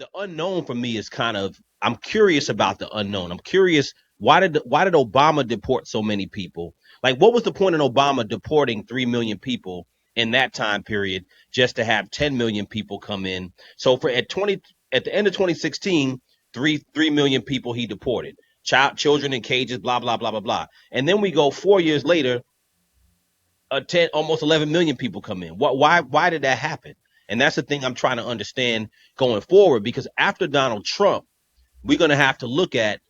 the unknown for me is kind of, I'm curious about the unknown. I'm curious, why did Obama deport so many people? Like, what was the point in Obama deporting 3 million people in that time period just to have 10 million people come in? So for at the end of 2016, 3 million people he deported. Children in cages, blah blah blah blah blah. And then we go 4 years later, almost 11 million people come in. Why did that happen? And that's the thing I'm trying to understand going forward, because after Donald Trump, we're going to have to look at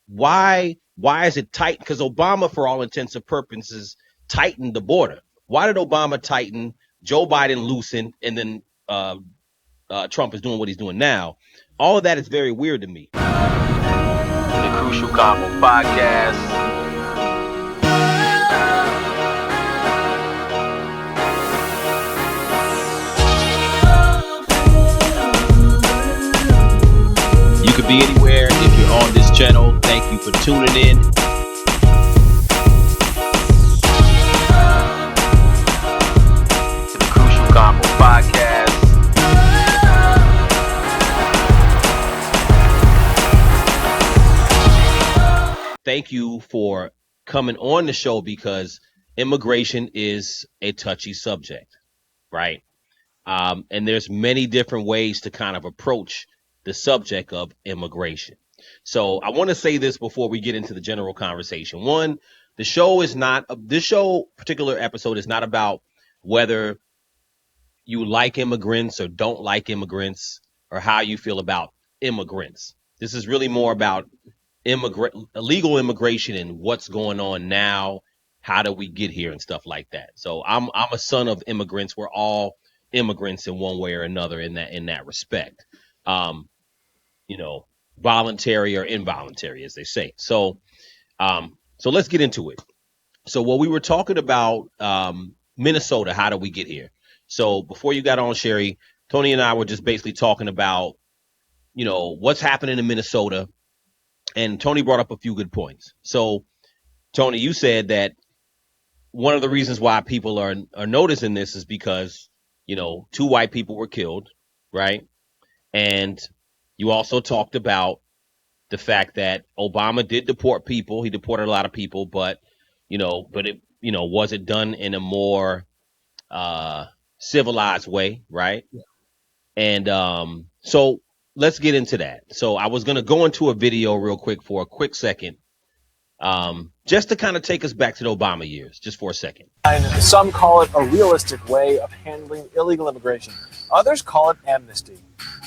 why is it tight? Because Obama, for all intents and purposes, tightened the border. Why did Obama tighten? Joe Biden loosened, and then Trump is doing what he's doing now. All of that is very weird to me. The Crucial Convo podcast. You could be anywhere if you're on this channel. Thank you for tuning in. To the Crucial Convo podcast. Thank you for coming on the show, because immigration is a touchy subject, right? And there's many different ways to kind of approach the subject of immigration. So I want to say this before we get into the general conversation. One, this particular episode is not about whether you like immigrants or don't like immigrants, or how you feel about immigrants. This is really more about illegal immigration and what's going on now. How do we get here and stuff like that. So I'm a son of immigrants. We're all immigrants in one way or another in that respect. You know, voluntary or involuntary, as they say. So let's get into it. So what we were talking about, Minnesota, how do we get here? So before you got on, Sherry, Tony and I were just basically talking about, what's happening in Minnesota. And Tony brought up a few good points. So, Tony, you said that one of the reasons why people are noticing this is because, 2 white people were killed, right? And you also talked about the fact that Obama did deport people. He deported a lot of people, but was it done in a more civilized way, right? Yeah. And so let's get into that. So I was going to go into a video real quick for a quick second, just to kind of take us back to the Obama years, just for a second. Some call it a realistic way of handling illegal immigration. Others call it amnesty.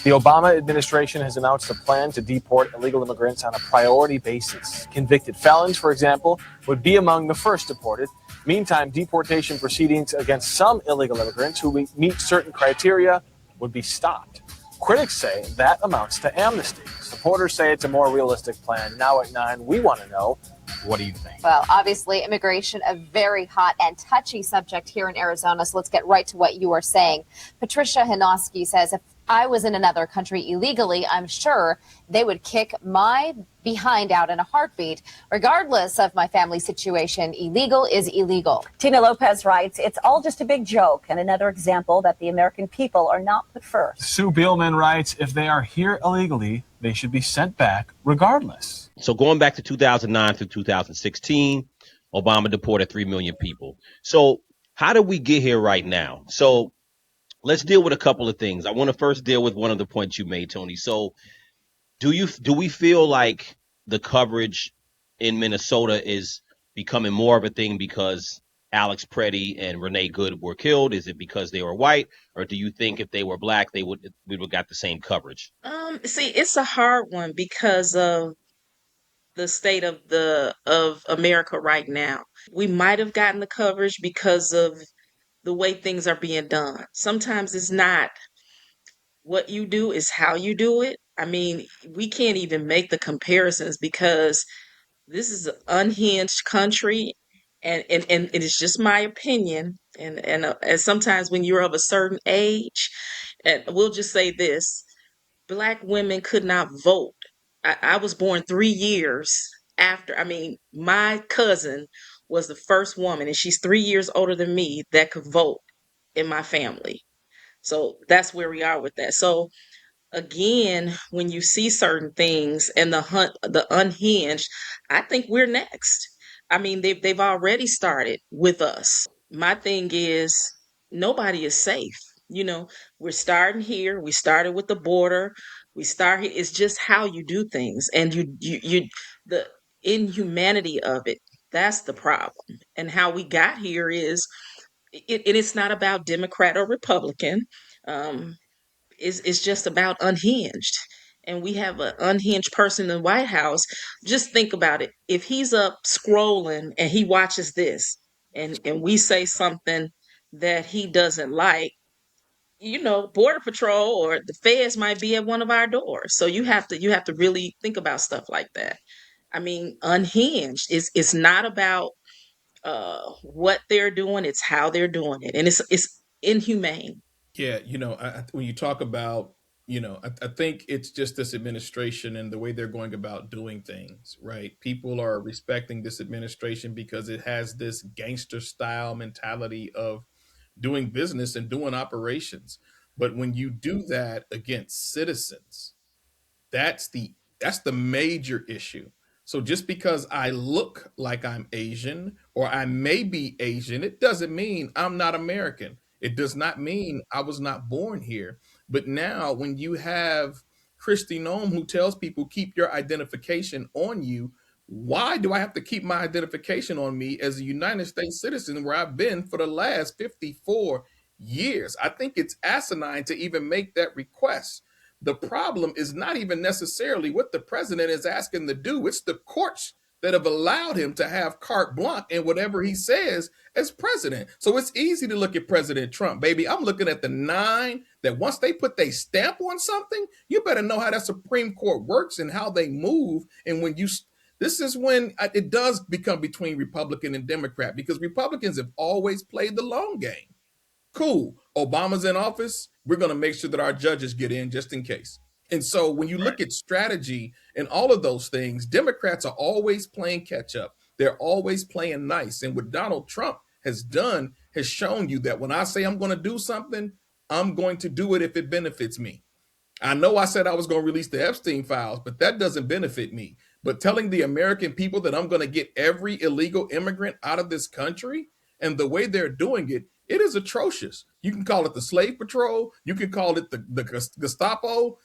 The Obama administration has announced a plan to deport illegal immigrants on a priority basis. Convicted felons, for example, would be among the first deported. Meantime, deportation proceedings against some illegal immigrants who meet certain criteria would be stopped. Critics say that amounts to amnesty. Supporters say it's a more realistic plan. Now at 9, we want to know, what do you think? Well, obviously, immigration, a very hot and touchy subject here in Arizona. So let's get right to what you are saying. Patricia Hinoski says, if I was in another country illegally, I'm sure they would kick my behind out in a heartbeat. Regardless of my family situation, illegal is illegal. Tina Lopez writes, it's all just a big joke and another example that the American people are not put first. Sue Bielman writes, if they are here illegally, they should be sent back regardless. So going back to 2009 through 2016, Obama deported 3 million people. So how did we get here right now? So let's deal with a couple of things. I want to first deal with one of the points you made, Tony. So do we feel like the coverage in Minnesota is becoming more of a thing because Alex Preddy and Renee Good were killed? Is it because they were white, or do you think if they were black, we would have got the same coverage? See, it's a hard one because of the state of America right now. We might have gotten the coverage because of the way things are being done. Sometimes it's not what you do, is how you do it. I mean, we can't even make the comparisons because this is an unhinged country, and it is just my opinion. And sometimes when you're of a certain age, and we'll just say this, Black women could not vote. I was born 3 years after. I mean, my cousin was the first woman, and she's 3 years older than me, that could vote in my family. So that's where we are with that. So again, when you see certain things and the unhinged, I think we're next. I mean, they've already started with us. My thing is, nobody is safe. You know, we're starting here. We started with the border. We start here. It's just how you do things, and the inhumanity of it. That's the problem. And how we got here is, it's not about Democrat or Republican. Um, it's just about unhinged. And we have an unhinged person in the White House. Just think about it. If he's up scrolling and he watches this, and we say something that he doesn't like, Border Patrol or the feds might be at one of our doors. So you have to really think about stuff like that. I mean, unhinged is it's not about what they're doing, it's how they're doing it. And it's inhumane. Yeah, when you talk about, I think it's just this administration and the way they're going about doing things, right? People are respecting this administration because it has this gangster style mentality of doing business and doing operations. But when you do that against citizens, that's the major issue. So just because I look like I'm Asian or I may be Asian, it doesn't mean I'm not American. It does not mean I was not born here. But now when you have Christy Nome who tells people keep your identification on you, why do I have to keep my identification on me as a United States citizen where I've been for the last 54 years? I think it's asinine to even make that request. The problem is not even necessarily what the president is asking to do. It's the courts that have allowed him to have carte blanche in whatever he says as president. So it's easy to look at President Trump, baby. I'm looking at the nine that once they put their stamp on something, you better know how that Supreme Court works and how they move. And this is when it does become between Republican and Democrat, because Republicans have always played the long game. Cool. Obama's in office. We're going to make sure that our judges get in just in case. And so when you Right. look at strategy and all of those things, Democrats are always playing catch up. They're always playing nice. And what Donald Trump has done has shown you that when I say I'm going to do something, I'm going to do it if it benefits me. I know I said I was going to release the Epstein files, but that doesn't benefit me. But telling the American people that I'm going to get every illegal immigrant out of this country and the way they're doing it, it is atrocious. You can call it the slave patrol. You can call it the Gestapo.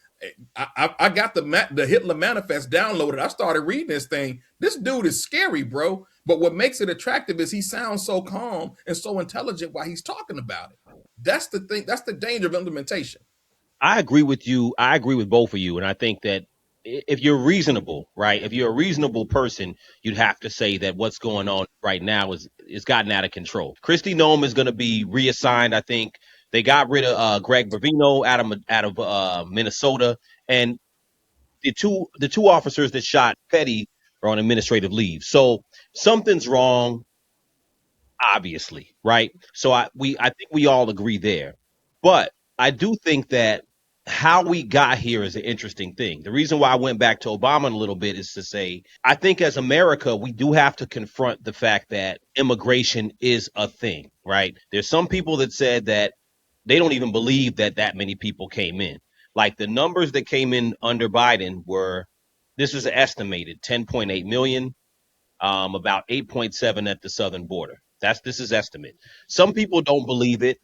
I got the Hitler manifest downloaded. I started reading this thing. This dude is scary, bro. But what makes it attractive is he sounds so calm and so intelligent while he's talking about it. That's the thing. That's the danger of implementation. I agree with you. I agree with both of you. And I think that if you're reasonable, right? If you're a reasonable person, you'd have to say that what's going on right now is gotten out of control. Christy Nome is going to be reassigned. I think they got rid of Greg Bavino out of Minnesota, and the two officers that shot Petty are on administrative leave. So something's wrong, obviously, right? So I think we all agree there. But I do think that how we got here is an interesting thing. The reason why I went back to Obama a little bit is to say I think as America we do have to confront the fact that immigration is a thing, right? There's some people that said that they don't even believe that many people came in. Like the numbers that came in under Biden were, this is estimated 10.8 million, about 8.7 at the southern border. This is estimate. Some people don't believe it.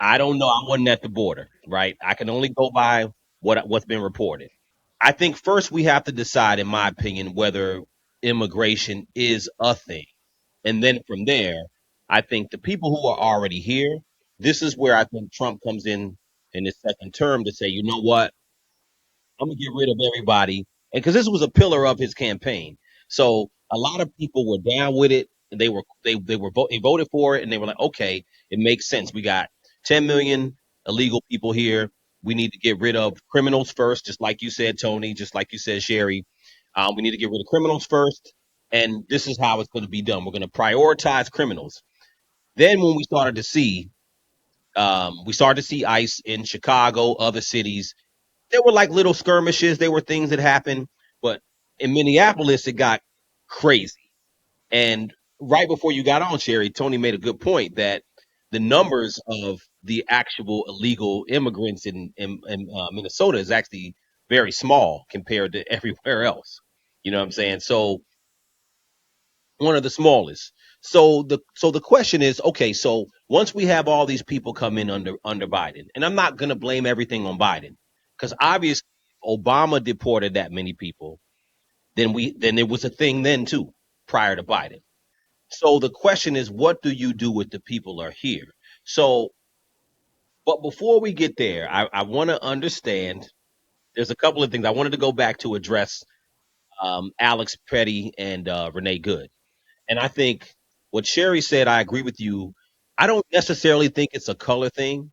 I don't know. I wasn't at the border, right? I can only go by what's been reported. I think first we have to decide, in my opinion, whether immigration is a thing. And then from there, I think the people who are already here, this is where I think Trump comes in his second term to say, you know what? I'm gonna get rid of everybody, and because this was a pillar of his campaign, so a lot of people were down with it. And they voted for it, and they were like, okay, it makes sense. We got 10 million illegal people here. We need to get rid of criminals first, just like you said, Tony, just like you said, Sherry. We need to get rid of criminals first, and this is how it's going to be done. We're going to prioritize criminals. Then when we started to see ICE in Chicago, other cities, there were like little skirmishes. There were things that happened, but in Minneapolis, it got crazy. And right before you got on, Sherry, Tony made a good point that the numbers of the actual illegal immigrants in Minnesota is actually very small compared to everywhere else. You know what I'm saying? So one of the smallest. So the question is, okay, so once we have all these people come in under Biden, and I'm not gonna blame everything on Biden, because obviously Obama deported that many people, then it was a thing then too, prior to Biden. So the question is, what do you do with the people who are here? So, but before we get there, I want to understand. There's a couple of things I wanted to go back to address Alex Petty and Renee Good. And I think what Sherry said, I agree with you. I don't necessarily think it's a color thing,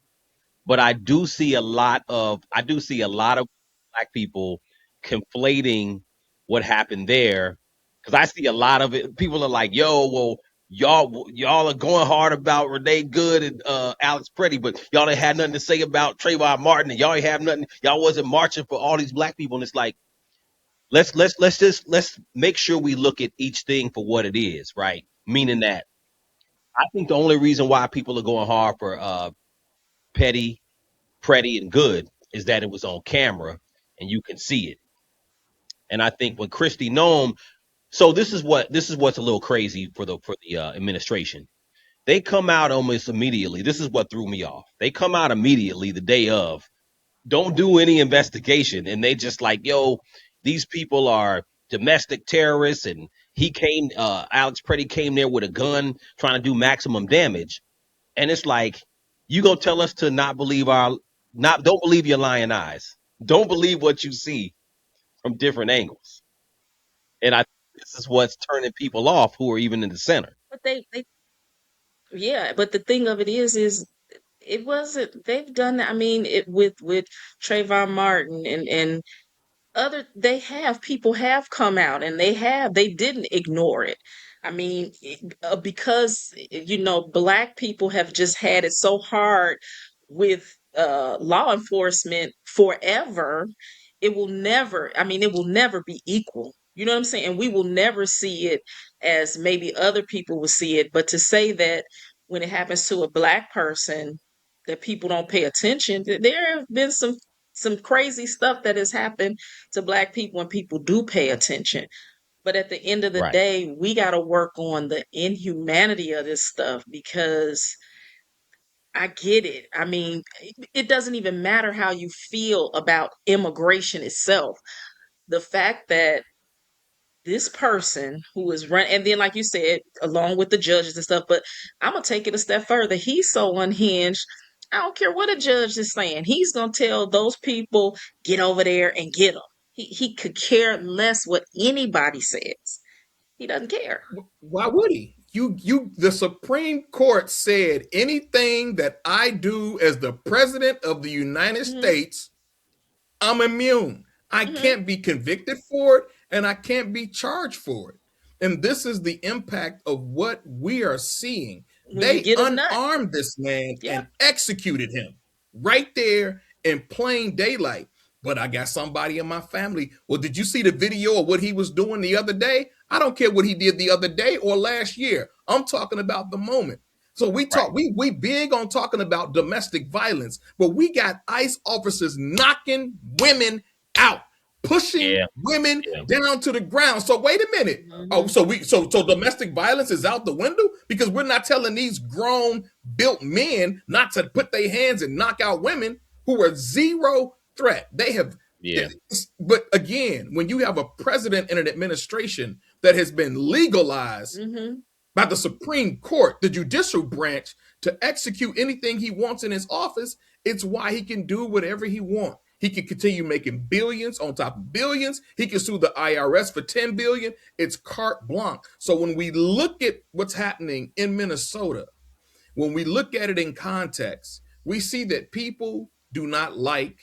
but I do see a lot of black people conflating what happened there, because I see a lot of it. People are like, "Yo, well, y'all are going hard about Renee Good and Alex Preddy, but y'all ain't had nothing to say about Trayvon Martin, and y'all ain't have nothing. Y'all wasn't marching for all these black people." And it's like, let's make sure we look at each thing for what it is, right? Meaning that I think the only reason why people are going hard for Petty, Preddy, and Good is that it was on camera and you can see it. And I think when Christy Nome, so this is what's a little crazy for the administration. They come out almost immediately. This is what threw me off. They come out immediately the day of, don't do any investigation, and they just like, yo, these people are domestic terrorists, and Alex Preddy came there with a gun trying to do maximum damage, and it's like, you gonna tell us to don't believe your lying eyes, don't believe what you see from different angles, and I think this is what's turning people off who are even in the center. But they yeah, but the thing of it is it wasn't, they've done that. I mean, it with Trayvon Martin and other, they have, people have come out and they didn't ignore it. I mean, because black people have just had it so hard with law enforcement forever. It will never be equal. You know what I'm saying? And we will never see it as maybe other people will see it. But to say that when it happens to a black person that people don't pay attention, there have been some crazy stuff that has happened to black people and people do pay attention. But at the end of the Right. day, we got to work on the inhumanity of this stuff, because I get it. I mean, it doesn't even matter how you feel about immigration itself. The fact that this person who is run, and then like you said, along with the judges and stuff, but I'm gonna take it a step further. He's so unhinged. I don't care what a judge is saying. He's gonna tell those people, get over there and get them. He could care less what anybody says. He doesn't care. Why would he? The Supreme Court said anything that I do as the president of the United Hmm. States, I'm immune. I Hmm. can't be convicted for it and I can't be charged for it. And this is the impact of what we are seeing. When you They get a nut, unarmed this man yeah. and executed him right there in plain daylight. But I got somebody in my family. Well, did you see the video of what he was doing the other day? I don't care what he did the other day or last year. I'm talking about the moment. So we Right. talk, we big on talking about domestic violence, but we got ICE officers knocking women out, pushing Yeah. women Yeah. down to the ground. So wait a minute. Oh, Hmm. so domestic violence is out the window because we're not telling these grown built men not to put their hands and knock out women who are zero threat. They have, Yeah. but again, when you have a president and an administration that has been legalized Hmm. by the Supreme Court, the judicial branch, to execute anything he wants in his office, it's why he can do whatever he wants. He can continue making billions on top of billions. He can sue the IRS for 10 billion. It's carte blanche. So when we look at what's happening in Minnesota, when we look at it in context, we see that people do not like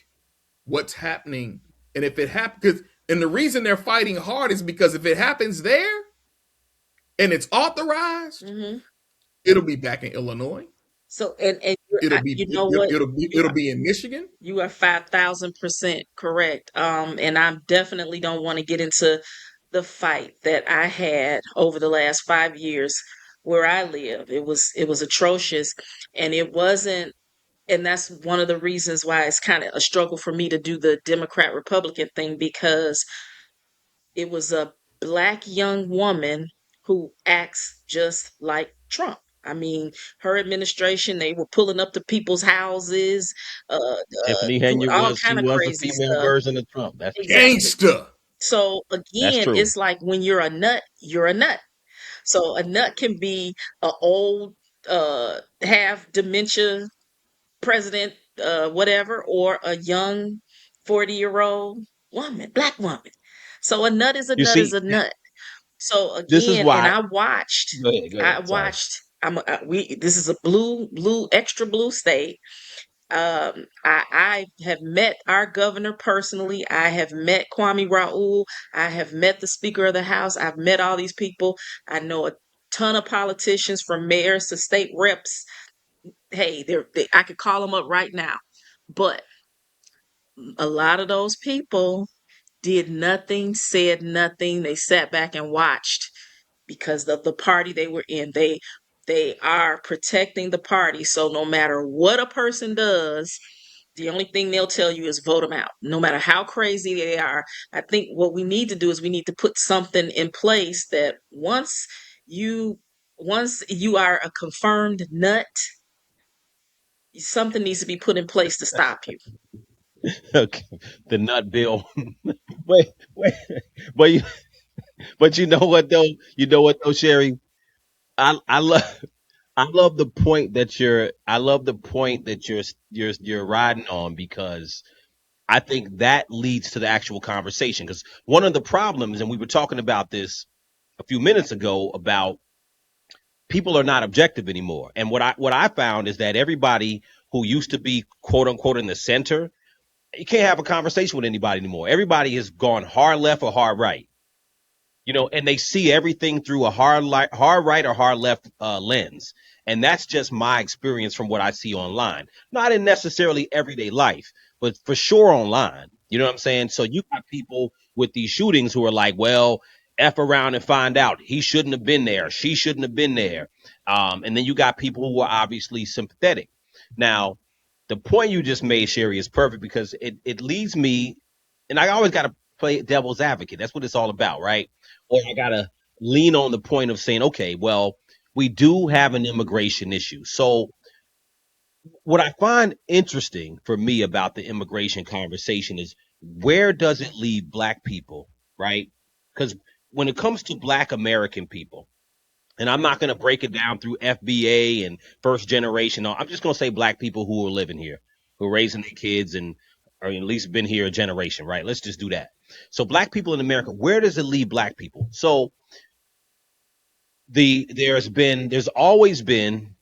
what's happening. And if it happens, and the reason they're fighting hard is because if it happens there and it's authorized, Hmm. it'll be back in Illinois. So and It'll be you know what? You it'll be in Michigan. You are 5,000% correct. And I definitely don't want to get into the fight that I had over the last 5 years where I live. It was atrocious, and it wasn't. And that's one of the reasons why it's kind of a struggle for me to do the Democrat Republican thing, because it was a black young woman who acts just like Trump. I mean, her administration, they were pulling up to people's houses, Tiffany doing Henyard all was she kind of was the crazy female stuff. version of Trump. That's true. Exactly. Gangster. So That's again, true. it's like when you're a nut, you're a nut. So a nut can be a old, have dementia president, whatever, or a young 40-year-old woman, black woman. So a nut is a You nut is see, a nut. So this is again, and why. I watched, Go ahead. Go I ahead. Sorry. watched. This is a blue, extra blue state. I have met our governor personally. I have met Kwame Raoul. I have met the Speaker of the House. I've met all these people. I know a ton of politicians, from mayors to state reps. Hey, I could call them up right now. But a lot of those people did nothing, said nothing. They sat back and watched because of the party they were in. They are protecting the party. So no matter what a person does, the only thing they'll tell you is vote them out. No matter how crazy they are. I think what we need to do is we need to put something in place that you once you are a confirmed nut, something needs to be put in place to stop you. Okay. The nut bill. wait, wait. But you know what though? You know what though, Sherry? I love I love the point that you're riding on, because I think that leads to the actual conversation. Because one of the problems, and we were talking about this a few minutes ago, about people are not objective anymore. And what I found is that everybody who used to be quote unquote in the center, you can't have a conversation with anybody anymore. Everybody has gone hard left or hard right, and they see everything through a hard right or hard left lens. And that's just my experience from what I see online, not in necessarily everyday life, but for sure online. You know what I'm saying? So you got people with these shootings who are like, well, F around and find out. He shouldn't have been there. She shouldn't have been there. And then you got people who are obviously sympathetic. Now, the point you just made, Sherry, is perfect, because it leads me, and I always got to play devil's advocate. That's what it's all about, right? Or I gotta lean on the point of saying, okay, well, we do have an immigration issue. So what I find interesting for me about the immigration conversation is, where does it leave black people, right? Because when it comes to black American people, and I'm not going to break it down through FBA and first generation. No, I'm just going to say black people who are living here, who are raising their kids and or at least been here a generation, right? Let's just do that. So black people in America, where does it leave black people? So there's always been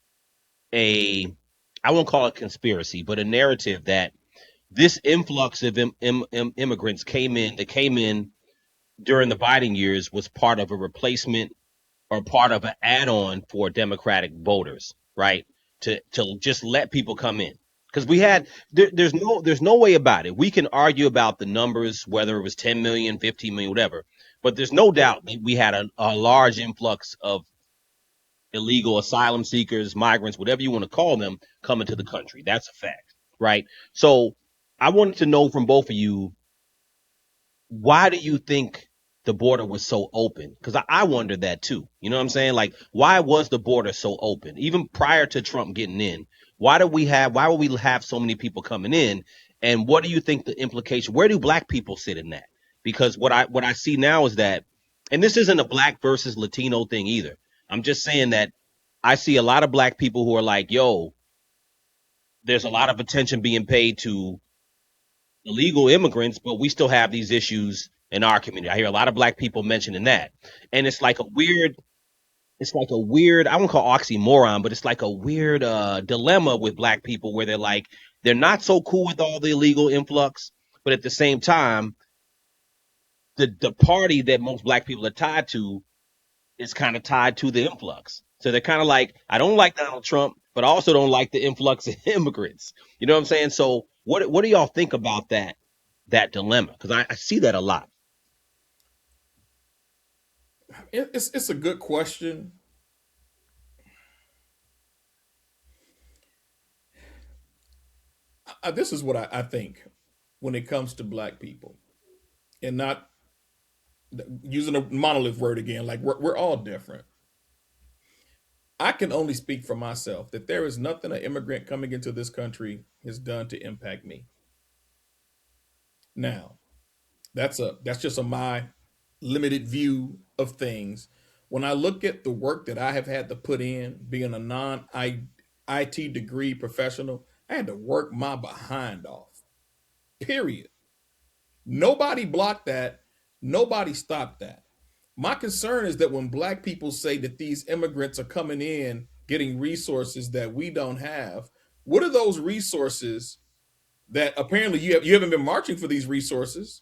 a, I won't call it conspiracy, but a narrative that this influx of immigrants came in during the Biden years was part of a replacement or part of an add-on for Democratic voters, right? To just let people come in. Because there's no way about it. We can argue about the numbers, whether it was 10 million, 15 million, whatever. But there's no doubt that we had a large influx of illegal asylum seekers, migrants, whatever you want to call them, coming to the country. That's a fact, right? So I wanted to know from both of you, why do you think the border was so open? Because I wondered that too. You know what I'm saying? Like, why was the border so open, even prior to Trump getting in? Why would we have so many people coming in? And what do you think the implication? Where do black people sit in that? Because what I see now is that, and this isn't a black versus Latino thing either. I'm just saying that I see a lot of black people who are like, yo, there's a lot of attention being paid to illegal immigrants, but we still have these issues in our community. I hear a lot of black people mentioning that. And it's like a weird, I won't call oxymoron, but it's like a weird dilemma with black people, where they're not so cool with all the illegal influx, but at the same time, the party that most black people are tied to is kind of tied to the influx. So they're kind of like, I don't like Donald Trump, but I also don't like the influx of immigrants. You know what I'm saying? So what do y'all think about that dilemma? Because I see that a lot. It's a good question. this is what I think when it comes to black people, and not using a monolith word again. Like we're all different. I can only speak for myself that there is nothing an immigrant coming into this country has done to impact me. Now, that's just a my limited view of things. When I look at the work that I have had to put in, being a non IT degree professional, I had to work my behind off. Period. Nobody blocked that. Nobody stopped that. My concern is that when black people say that these immigrants are coming in getting resources that we don't have, what are those resources that apparently you haven't been marching for these resources?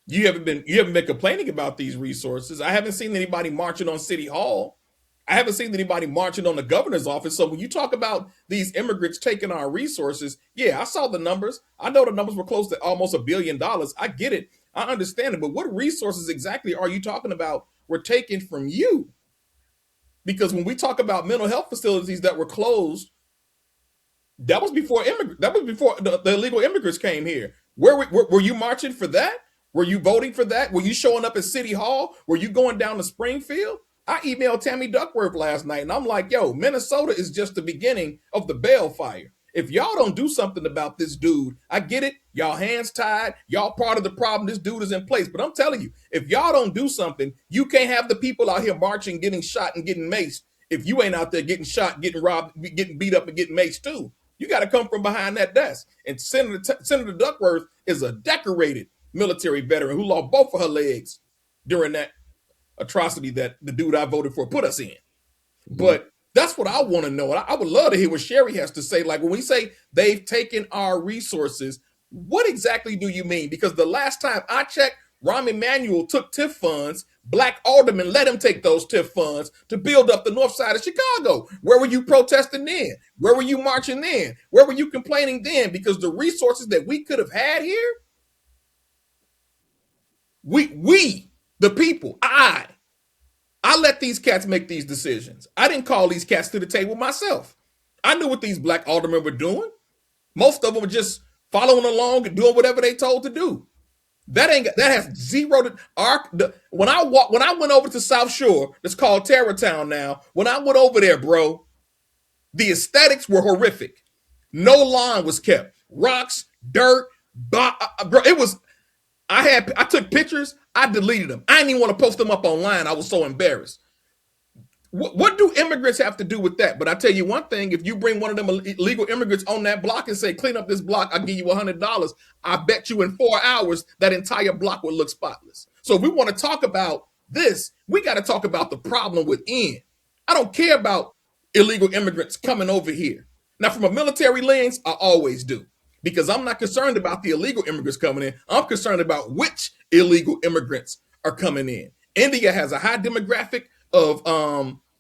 You haven't been complaining about these resources. I haven't seen anybody marching on City Hall. I haven't seen anybody marching on the governor's office. So when you talk about these immigrants taking our resources, yeah, I saw the numbers. I know the numbers were close to almost $1 billion. I get it. I understand it. But what resources exactly are you talking about were taken from you? Because when we talk about mental health facilities that were closed, that was before the illegal immigrants came here. Were you marching for that? Were you voting for that? Were you showing up at City Hall? Were you going down to Springfield? I emailed Tammy Duckworth last night and I'm like, yo, Minnesota is just the beginning of the Bell fire. If y'all don't do something about this dude, I get it. Y'all hands tied. Y'all part of the problem. This dude is in place. But I'm telling you, if y'all don't do something, you can't have the people out here marching, getting shot and getting maced. If you ain't out there getting shot, getting robbed, getting beat up and getting maced too. You got to come from behind that desk. And Senator Duckworth is a decorated military veteran who lost both of her legs during that atrocity that the dude I voted for put us in. But that's what I want to know. And I would love to hear what Sherry has to say. Like when we say they've taken our resources, what exactly do you mean? Because the last time I checked, Rahm Emanuel took TIF funds. Black aldermen let him take those TIF funds to build up the north side of Chicago. Where were you protesting then? Where were you marching then? Where were you complaining then? Because the resources that we could have had here, the people, I let these cats make these decisions. I didn't call these cats to the table myself. I knew what these black aldermen were doing. Most of them were just following along and doing whatever they told to do. That has zero to when I went over to South Shore, it's called Terrortown now. When I went over there, bro, the aesthetics were horrific. No line was kept. Rocks, dirt, bro. It was. I took pictures. I deleted them. I didn't even want to post them up online. I was so embarrassed. What do immigrants have to do with that? But I tell you one thing: if you bring one of them illegal immigrants on that block and say, "Clean up this block," I'll give you $100. I bet you in 4 hours that entire block will look spotless. So if we want to talk about this, we got to talk about the problem within. I don't care about illegal immigrants coming over here. Now, from a military lens, I always do. Because I'm not concerned about the illegal immigrants coming in. I'm concerned about which illegal immigrants are coming in. India has a high demographic of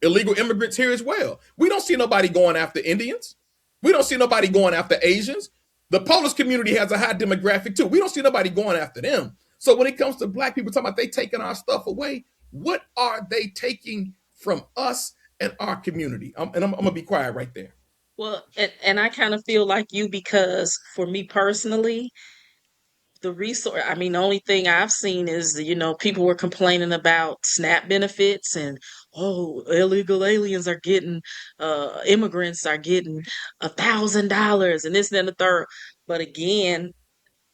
illegal immigrants here as well. We don't see nobody going after Indians. We don't see nobody going after Asians. The Polish community has a high demographic too. We don't see nobody going after them. So when it comes to black people talking about they taking our stuff away, what are they taking from us and our community? I'm gonna be quiet right there. Well, and I kind of feel like you because for me personally, the resource, I mean, the only thing I've seen is, people were complaining about SNAP benefits and, oh, illegal aliens are getting, immigrants are getting $1,000 and this and the third. But again,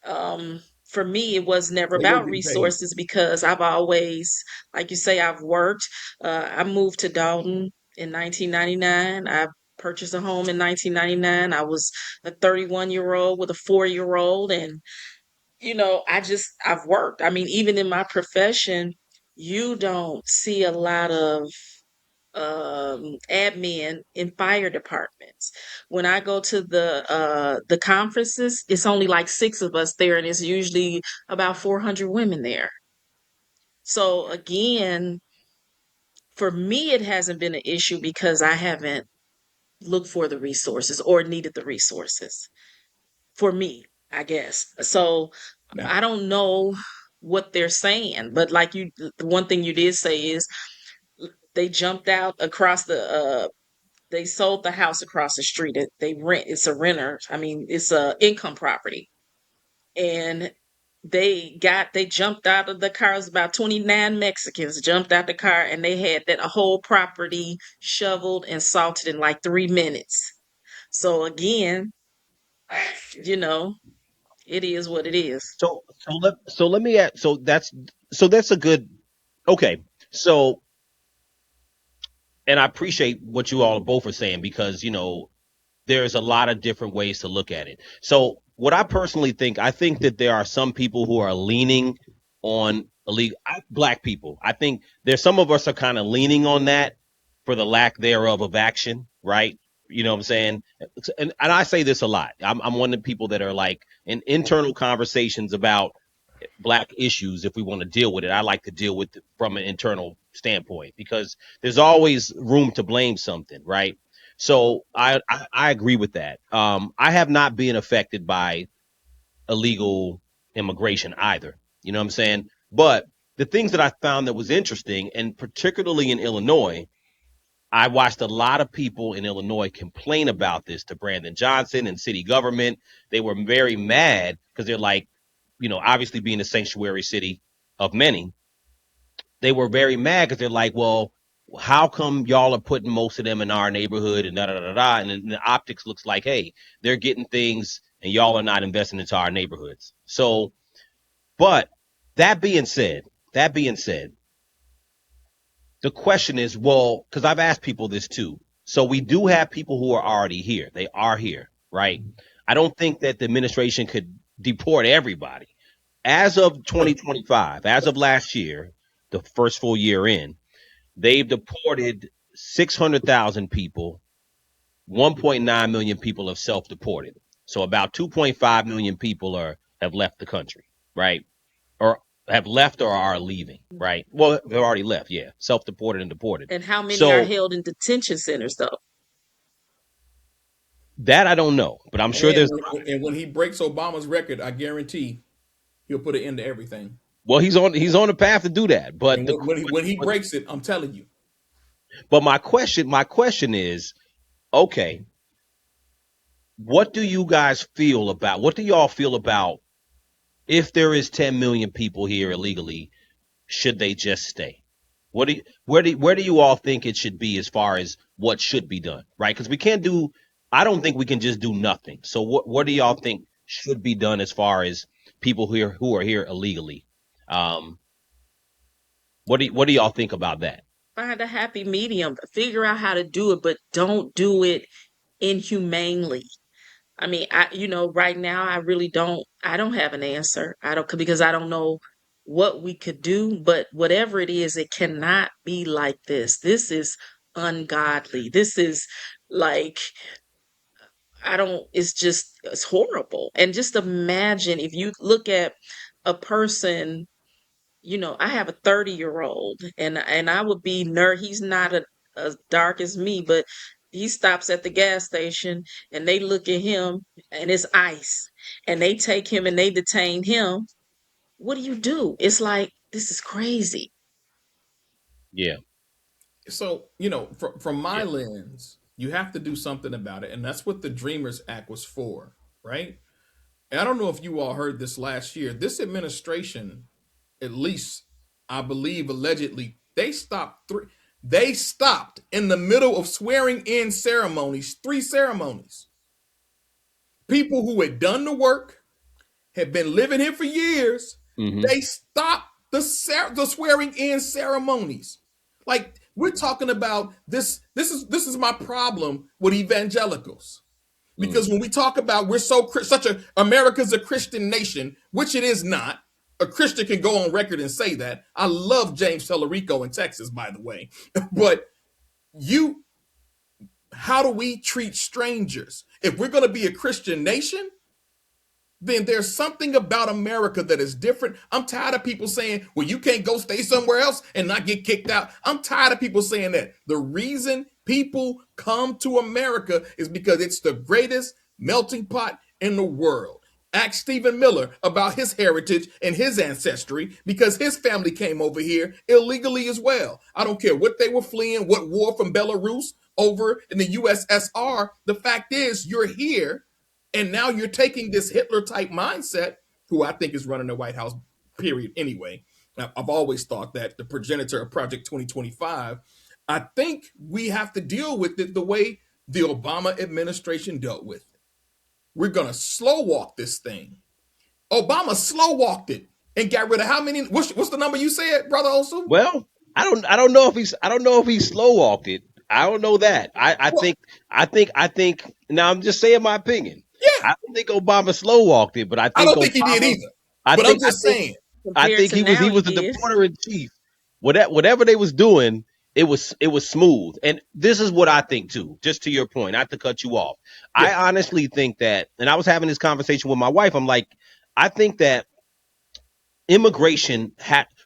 for me, it was never They weren't about getting paid. resources because I've always, like you say, I've worked. I moved to Dalton in 1999. I purchased a home in 1999. I was a 31-year-old with a 4-year-old. And, I've worked. I mean, even in my profession, you don't see a lot of admin in fire departments. When I go to the conferences, it's only like 6 of us there, and it's usually about 400 women there. So again, for me, it hasn't been an issue because I haven't looked for the resources or needed the resources. For me, I guess. So Now, I don't know what they're saying, but like the one thing you did say is they jumped out across They sold the house across the street. They rent. It's a renter. I mean, it's a income property, and they jumped out of the car. It was about 29 Mexicans jumped out the car, and they had that whole property shoveled and salted in like 3 minutes. So again, you know, it is what it is. So let me add. So that's a good. Okay. So, and I appreciate what you all both are saying, because there's a lot of different ways to look at it. So what I personally think, I think that there are some people who are leaning on illegal black people. I think there's some of us are kind of leaning on that for the lack thereof of action, right? You know what I'm saying? And I say this a lot. I'm one of the people that are like in internal conversations about black issues. If we want to deal with it, I like to deal with it from an internal standpoint, because there's always room to blame something, right? So I agree with that. I have not been affected by illegal immigration either. You know what I'm saying? But the things that I found that was interesting, and particularly in Illinois, I watched a lot of people in Illinois complain about this to Brandon Johnson and city government. They were very mad because they're like, obviously being a sanctuary city of many, they were very mad because they're like, well, how come y'all are putting most of them in our neighborhood and da da da da? And then the optics looks like, hey, they're getting things and y'all are not investing into our neighborhoods. So, but that being said, the question is, well, because I've asked people this too. So we do have people who are already here. They are here, right? I don't think that the administration could deport everybody. As of 2025, as of last year, the first full year in, they've deported 600,000 people. 1.9 million people have self-deported. So about 2.5 million people have left the country, right? Or have left or are leaving, right? Well, they've already left, yeah. Self-deported and deported. And how many are So held in detention centers, though? that I don't know, but I'm sure And there's. when he breaks Obama's record, I guarantee he'll put an end to everything. Well, he's on the path to do that. But And when he breaks it, I'm telling you. but my question is, okay, what do you guys feel about? What do y'all feel about if there is 10 million people here illegally? Should they just stay? Where do you all think it should be as far as what should be done, right? Because we can't do. I don't think we can just do nothing. So what do y'all think should be done as far as people who are here illegally? Um, what do y'all think about that? Find a happy medium. Figure out how to do it, but don't do it inhumanely. I mean, right now I don't have an answer. I don't, because I don't know what we could do, but whatever it is, it cannot be like this. This is ungodly. This is like, it's horrible. And just imagine if you look at a person, I have a 30-year-old, and I would be he's not as dark as me, but he stops at the gas station and they look at him and it's ice, and they take him and they detain him. What do you do? It's like, this is crazy. Yeah, So, from my yeah. lens, you have to do something about it. And that's what the Dreamers Act was for, right? And I don't know if you all heard this last year. This administration, at least I believe allegedly, they stopped in the middle of swearing in ceremonies, 3 ceremonies. People who had done the work, had been living here for years, Hmm. they stopped the swearing in ceremonies. Like, we're talking about this. This is my problem with evangelicals. Mm. Because when we talk about we're such a America's a Christian nation, which it is not. A Christian can go on record and say that. I love James Tellerico in Texas, by the way. But you, how do we treat strangers? If we're going to be a Christian nation, then there's something about America that is different. I'm tired of people saying, well, you can't go stay somewhere else and not get kicked out. I'm tired of people saying that. The reason people come to America is because it's the greatest melting pot in the world. Ask Stephen Miller about his heritage and his ancestry, because his family came over here illegally as well. I don't care what they were fleeing, what war from Belarus. over in the USSR. The fact is, you're here, and now you're taking this Hitler type mindset, who I think is running the White House, period, anyway. I've always thought that the progenitor of Project 2025. I think we have to deal with it the way the Obama administration dealt with it. We're going to slow walk this thing. Obama slow walked it and got rid of how many? What's the number you said, Brother Osu? Well, I don't know if he slow walked it. I don't know that. Well, I think. Now I'm just saying my opinion. yeah, I don't think Obama slow walked it, but I I think don't think he did Obama. either. But I'm just saying. I Compared think to he now, was he the did. deporter in chief. Whatever they was doing, it was smooth. And this is what I think too. Just to your point, not to cut you off. Yeah, I honestly think that, and I was having this conversation with my wife. I'm like, I think that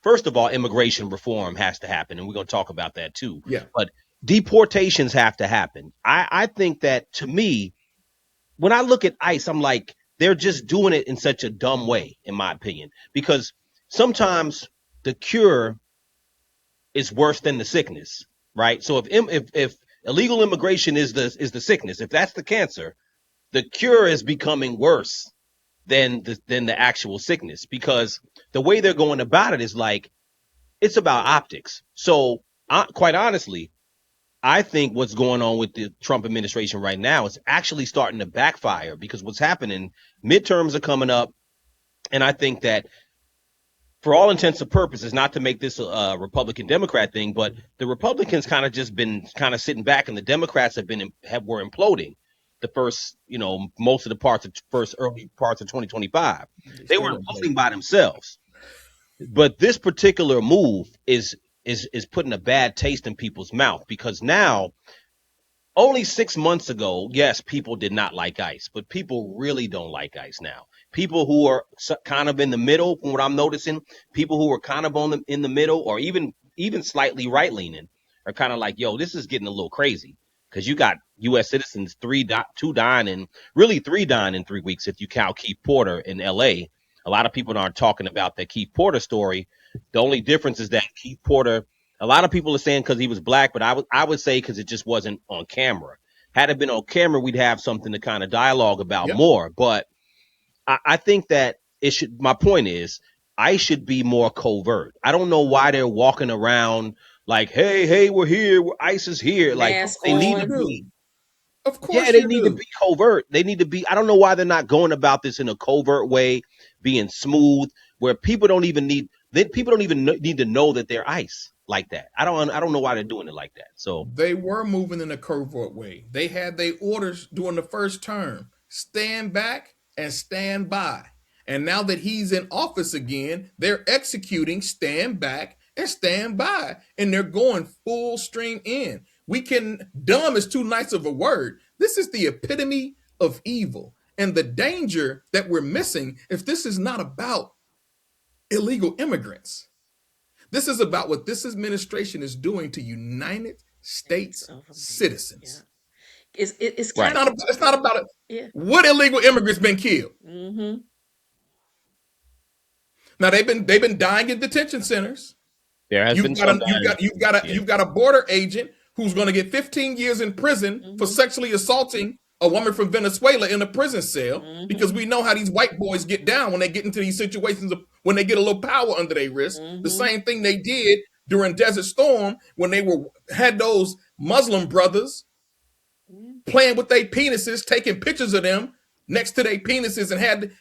first of all, immigration reform has to happen, and we're going to talk about that too. yeah, But deportations have to happen. I think that, to me, when I look at ICE, I'm like, they're just doing it in such a dumb way, in my opinion, because sometimes the cure is worse than the sickness, right? So if illegal immigration is the sickness, if that's the cancer, the cure is becoming worse than the actual sickness, because the way they're going about it is like, it's about optics. So quite honestly, I think what's going on with the Trump administration right now is actually starting to backfire, because what's happening, midterms are coming up, and I think that, for all intents and purposes, not to make this a Republican Democrat thing, but the Republicans kind of just been kind of sitting back, and the Democrats were imploding the first, most of the early parts of 2025. They were imploding by themselves. But this particular move is putting a bad taste in people's mouth, because now, only 6 months ago, yes, people did not like ICE, but people really don't like ICE now. People who are kind of in the middle, from what I'm noticing, people who are kind of in the middle, or even slightly right leaning, are kind of like, yo, this is getting a little crazy, because you got U.S. citizens, two dying, and really 3 dying in 3 weeks if you count Keith Porter in L.A. A lot of people aren't talking about that Keith Porter story. The only difference is that Keith Porter, a lot of people are saying because he was black, but I would say because it just wasn't on camera. Had it been on camera, we'd have something to kind of dialogue about yep. more. But I think that my point is, I should be more covert. I don't know why they're walking around like, hey, we're here, ICE is here. Like, Mask they need to on. be. Of Yeah, course they you need to do. be covert. They need to be. I don't know why they're not going about this in a covert way, being smooth, where people don't even need to know that they're ICE like that. I don't know why they're doing it like that. So They were moving in a covert way. They had their orders during the first term: stand back and stand by. And now that he's in office again, they're executing stand back and stand by. And they're going full stream in. Dumb is too nice of a word. This is the epitome of evil. And the danger that we're missing, if this is not about illegal immigrants, this is about what this administration is doing to United States citizens. Yeah. It's right. kind of, It's not about it. yeah. What illegal immigrants been killed? Mm-hmm. Now they've been dying in detention centers. There has been some. You've got a border agent who's going to get 15 years in prison for sexually assaulting a woman from Venezuela in a prison cell, because we know how these white boys get down when they get into these situations when they get a little power under their wrist. The same thing they did during Desert Storm when they had those Muslim brothers playing with their penises, taking pictures of them next to their penises, and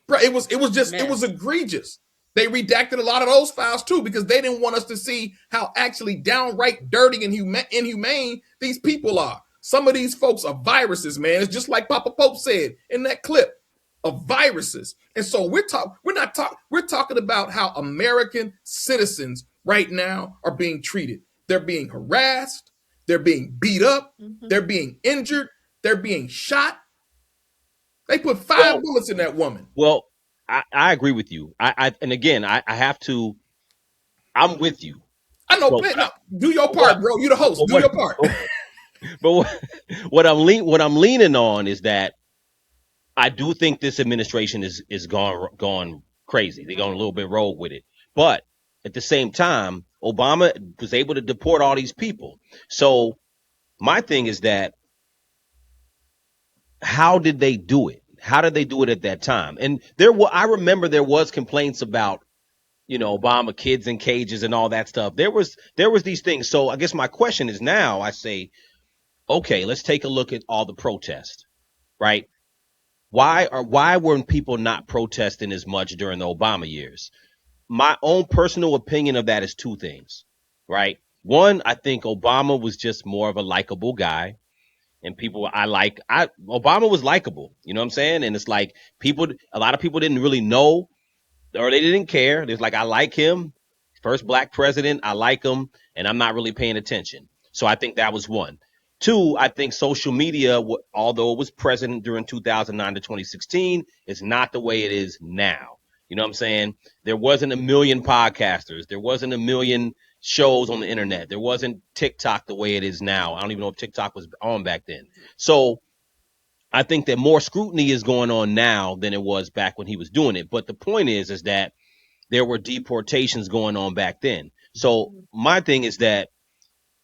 it was egregious. They redacted a lot of those files too, because they didn't want us to see how actually downright dirty and inhumane these people are. Some of these folks are viruses, man. It's just like Papa Pope said in that clip, of viruses. And so we're talking about how American citizens right now are being treated. They're being harassed, they're being beat up, they're being injured, they're being shot. They put 5 bullets in that woman. Well, I agree with you. And again, I have to. I'm with you. I know. So, No, do your part, bro. You the host. Do your part. But what I'm leaning on is that I do think this administration is gone crazy. They're going a little bit rogue with it. But at the same time, Obama was able to deport all these people. So My thing is that how did they do it? How did they do it at that time? And I remember there was complaints about, Obama kids in cages and all that stuff. There was these things. So I guess my question is now I say, okay, let's take a look at all the protests, right? Why weren't people not protesting as much during the Obama years? My own personal opinion of that is two things, right? One, I think Obama was just more of a likable guy, and people Obama was likable, you know what I'm saying? And it's like a lot of people didn't really know, or they didn't care. There's like, I like him, first black president, I like him, and I'm not really paying attention. So I think that was one. Two, I think social media, although it was present during 2009 to 2016, is not the way it is now. You know what I'm saying? There wasn't a million podcasters. There wasn't a million shows on the internet. There wasn't TikTok the way it is now. I don't even know if TikTok was on back then. So I think that more scrutiny is going on now than it was back when he was doing it. But the point is that there were deportations going on back then. So my thing is that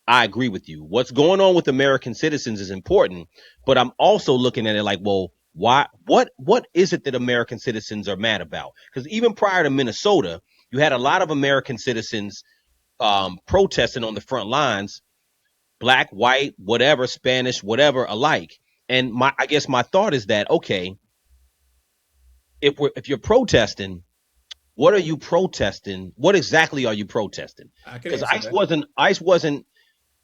I agree with you. What's going on with American citizens is important, but I'm also looking at it like, well, why? What is it that American citizens are mad about? Because even prior to Minnesota, you had a lot of American citizens protesting on the front lines, black, white, whatever, Spanish, whatever, alike. And I guess my thought is that, okay, if you're protesting, what are you protesting? What exactly are you protesting? I can Because answer that. ICE wasn't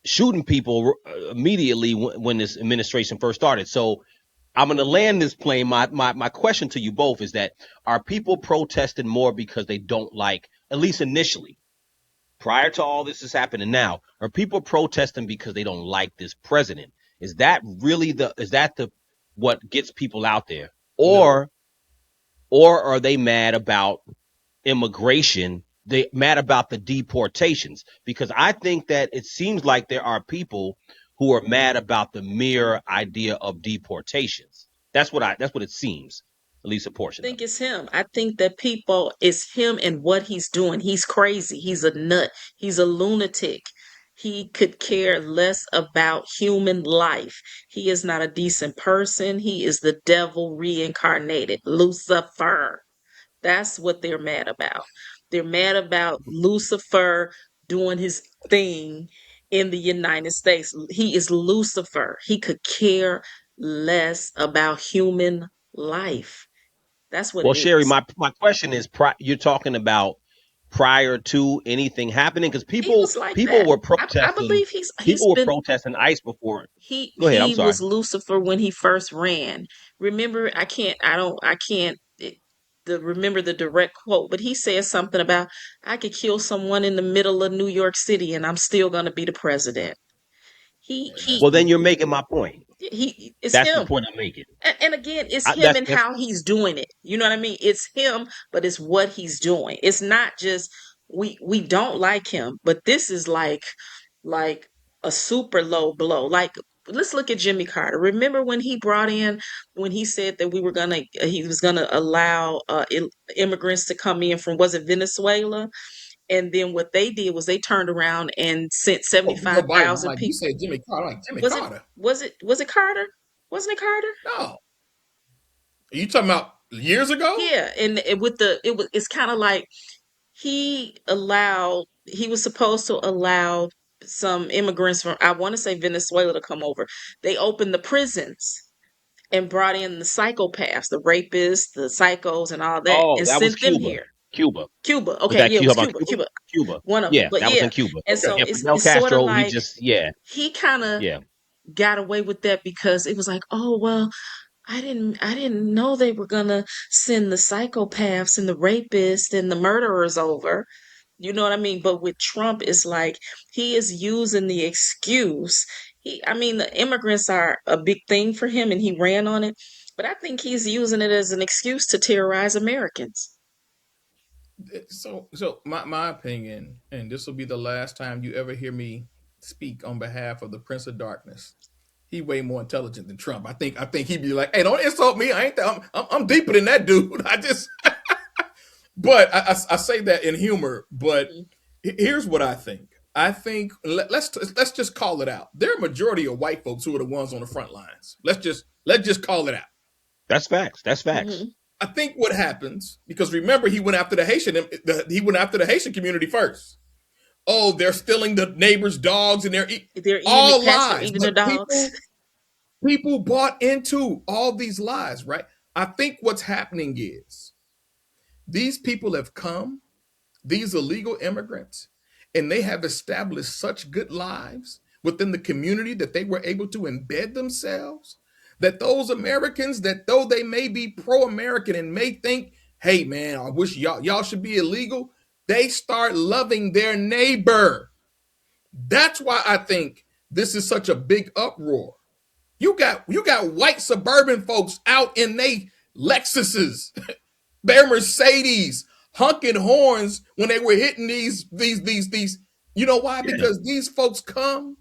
shooting people immediately when this administration first started. So I'm going to land this plane. My question to you both is that, are people protesting more because they don't like, at least initially, prior to all this is happening now, are people protesting because they don't like this president? Is that really what gets people out there? No. Or are they mad about immigration? They mad about the deportations? Because I think that it seems like there are people who are mad about the mere idea of deportations. That's what it seems, at least a portion of Think it. it's him. I think that people, it's him and what he's doing. He's crazy. He's a nut. He's a lunatic. He could care less about human life. He is not a decent person. He is the devil reincarnated, Lucifer. That's what they're mad about. They're mad about Lucifer doing his thing in the United States. He is Lucifer. He could care less about human life. That's what Well, it Sherry, is. my question is, you're talking about prior to anything happening, because He was like people that. were I protesting. believe he's People were been protesting ICE before. Go ahead. I'm he sorry. was Lucifer when he first ran. Remember, I can't remember the direct quote, but he said something about, I could kill someone in the middle of New York City and I'm still going to be the president. He And that's he Well, then the you're making my point. it's That's the him. point I'm making. And again, it's him That's and how he's doing it. You know what I mean? It's him, but it's what he's doing. It's not just we don't like him, but this is like a super low blow. Like, let's look at Jimmy Carter. Remember when when he said that he was gonna allow immigrants to come in from, was it Venezuela? And then what they did was they turned around and sent oh Joe Biden. I'm 75,000 like, you people. said Jimmy Carter. I'm like Jimmy Was it Carter. Carter? Wasn't it Carter? No. Are you talking about years ago? Yeah, and it's kind of like he was supposed to allow some immigrants from, I want to say, Venezuela to come over. They opened the prisons and brought in the psychopaths, the rapists, the psychos, and all that, Oh, and that was sent them Cuba. here. Cuba. Cuba. Was Okay, that yeah, it Cuba was about Cuba. Cuba? Cuba, Cuba. one of them. Yeah, But that was yeah, in Cuba. and Okay. so Yeah, Fidel it's sort of Castro, like yeah, he kind of yeah. got away with that because it was like, oh well, I didn't know they were gonna send the psychopaths and the rapists and the murderers over. You know what I mean? But with Trump, it's like he is using the excuse. I mean, the immigrants are a big thing for him and he ran on it. But I think he's using it as an excuse to terrorize Americans. So my opinion, and this will be the last time you ever hear me speak on behalf of the Prince of Darkness. He way more intelligent than Trump. I think he'd be like, "Hey, don't insult me. I ain't that. I'm deeper than that dude. I just." But I say that in humor. But Mhm. here's what I think. I think let's just call it out. There are a majority of white folks who are the ones on the front lines. Let's just call it out. That's facts. That's facts. Hmm. I think what happens, because remember he went after the Haitian community first. Oh, they're stealing the neighbors' dogs and They're eating the all cats are lies. eating the But dogs. people bought into all these lies, right? I think what's happening is these people have come, these illegal immigrants, and they have established such good lives within the community that they were able to embed themselves, that those Americans, that though they may be pro-American and may think, hey man, I wish y'all should be illegal, they start loving their neighbor. That's why I think this is such a big uproar. You got white suburban folks out in they Lexuses, their Mercedes, honking horns when they were hitting these. You know why? Yeah. Because these folks come,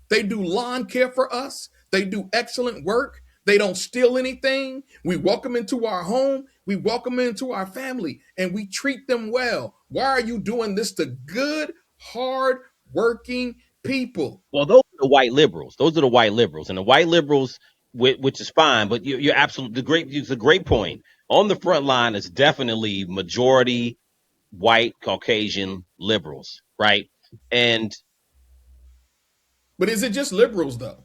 they do lawn care for us, they do excellent work, they don't steal anything. We welcome into our home, we welcome into our family, and we treat them well. Why are you doing this to good, hard working people? Well, those are the white liberals. Those are the white liberals, and the white liberals, which is fine. But you're absolutely great. It's a great point. On the front line is definitely majority white Caucasian liberals, right? And But is it just liberals though?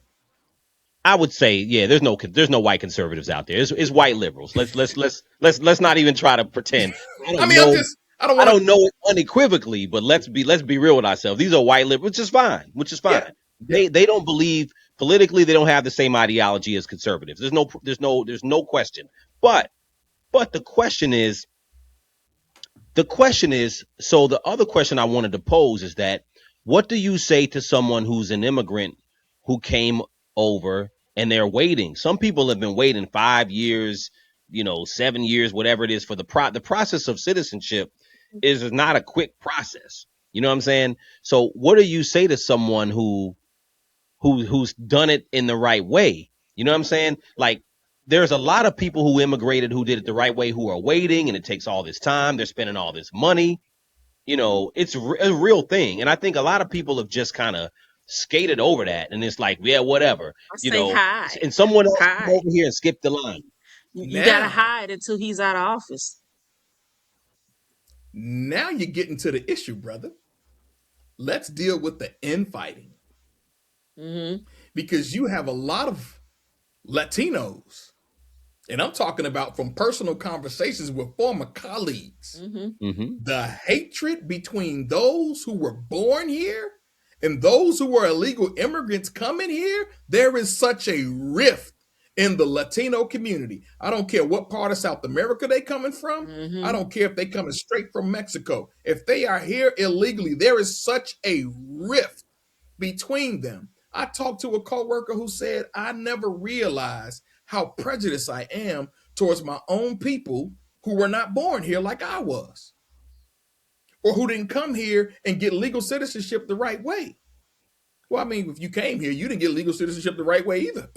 I would say, yeah, there's no white conservatives out there. It's white liberals. Let's not even try to pretend. I I don't mean, know. I don't I want don't know it unequivocally, but let's be real with ourselves. These are white liberals, which is fine. Which is yeah, fine. yeah. They don't believe politically. They don't have the same ideology as conservatives. There's no question. But the question is, so the other question I wanted to pose is that what do you say to someone who's an immigrant who came over and they're waiting? Some people have been waiting 5 years, 7 years, whatever it is for the process of citizenship is not a quick process. You know what I'm saying? So what do you say to someone who's done it in the right way? You know what I'm saying? Like there's a lot of people who immigrated who did it the right way who are waiting, and it takes all this time. They're spending all this money. It's a real thing, and I think a lot of people have just kind of skated over that, and it's like, yeah, whatever. I You say know, hide, and someone else come hide. over here and skip the line. You gotta Now, hide until he's out of office. now you're getting to the issue, brother. Let's deal with the infighting Hmm. because you have a lot of Latinos, and I'm talking about from personal conversations with former colleagues. Hmm. Hmm. The hatred between those who were born here and those who were illegal immigrants coming here, there is such a rift in the Latino community. I don't care what part of South America they coming from. I Hmm. don't care if they coming straight from Mexico. If they are here illegally, there is such a rift between them. I talked to a coworker who said, I never realized how prejudiced I am towards my own people who were not born here like I was, or who didn't come here and get legal citizenship the right way. Well, I mean, if you came here, you didn't get legal citizenship the right way either.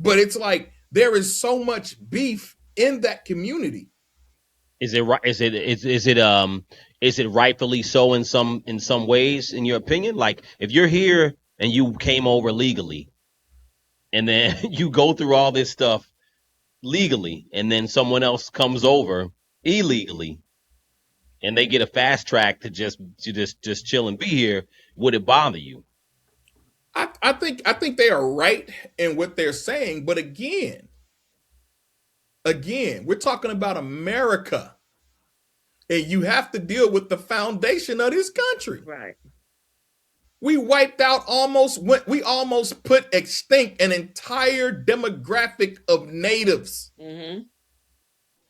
But it's like there is so much beef in that community. Is it right? Is it rightfully so in some ways, in your opinion? Like if you're here and you came over legally, and then you go through all this stuff legally, and then someone else comes over illegally, and they get a fast track to just chill and be here, would it bother you? I think they are right in what they're saying, but again, we're talking about America, and you have to deal with the foundation of this country. Right. We wiped out we almost put extinct an entire demographic of natives. Hmm.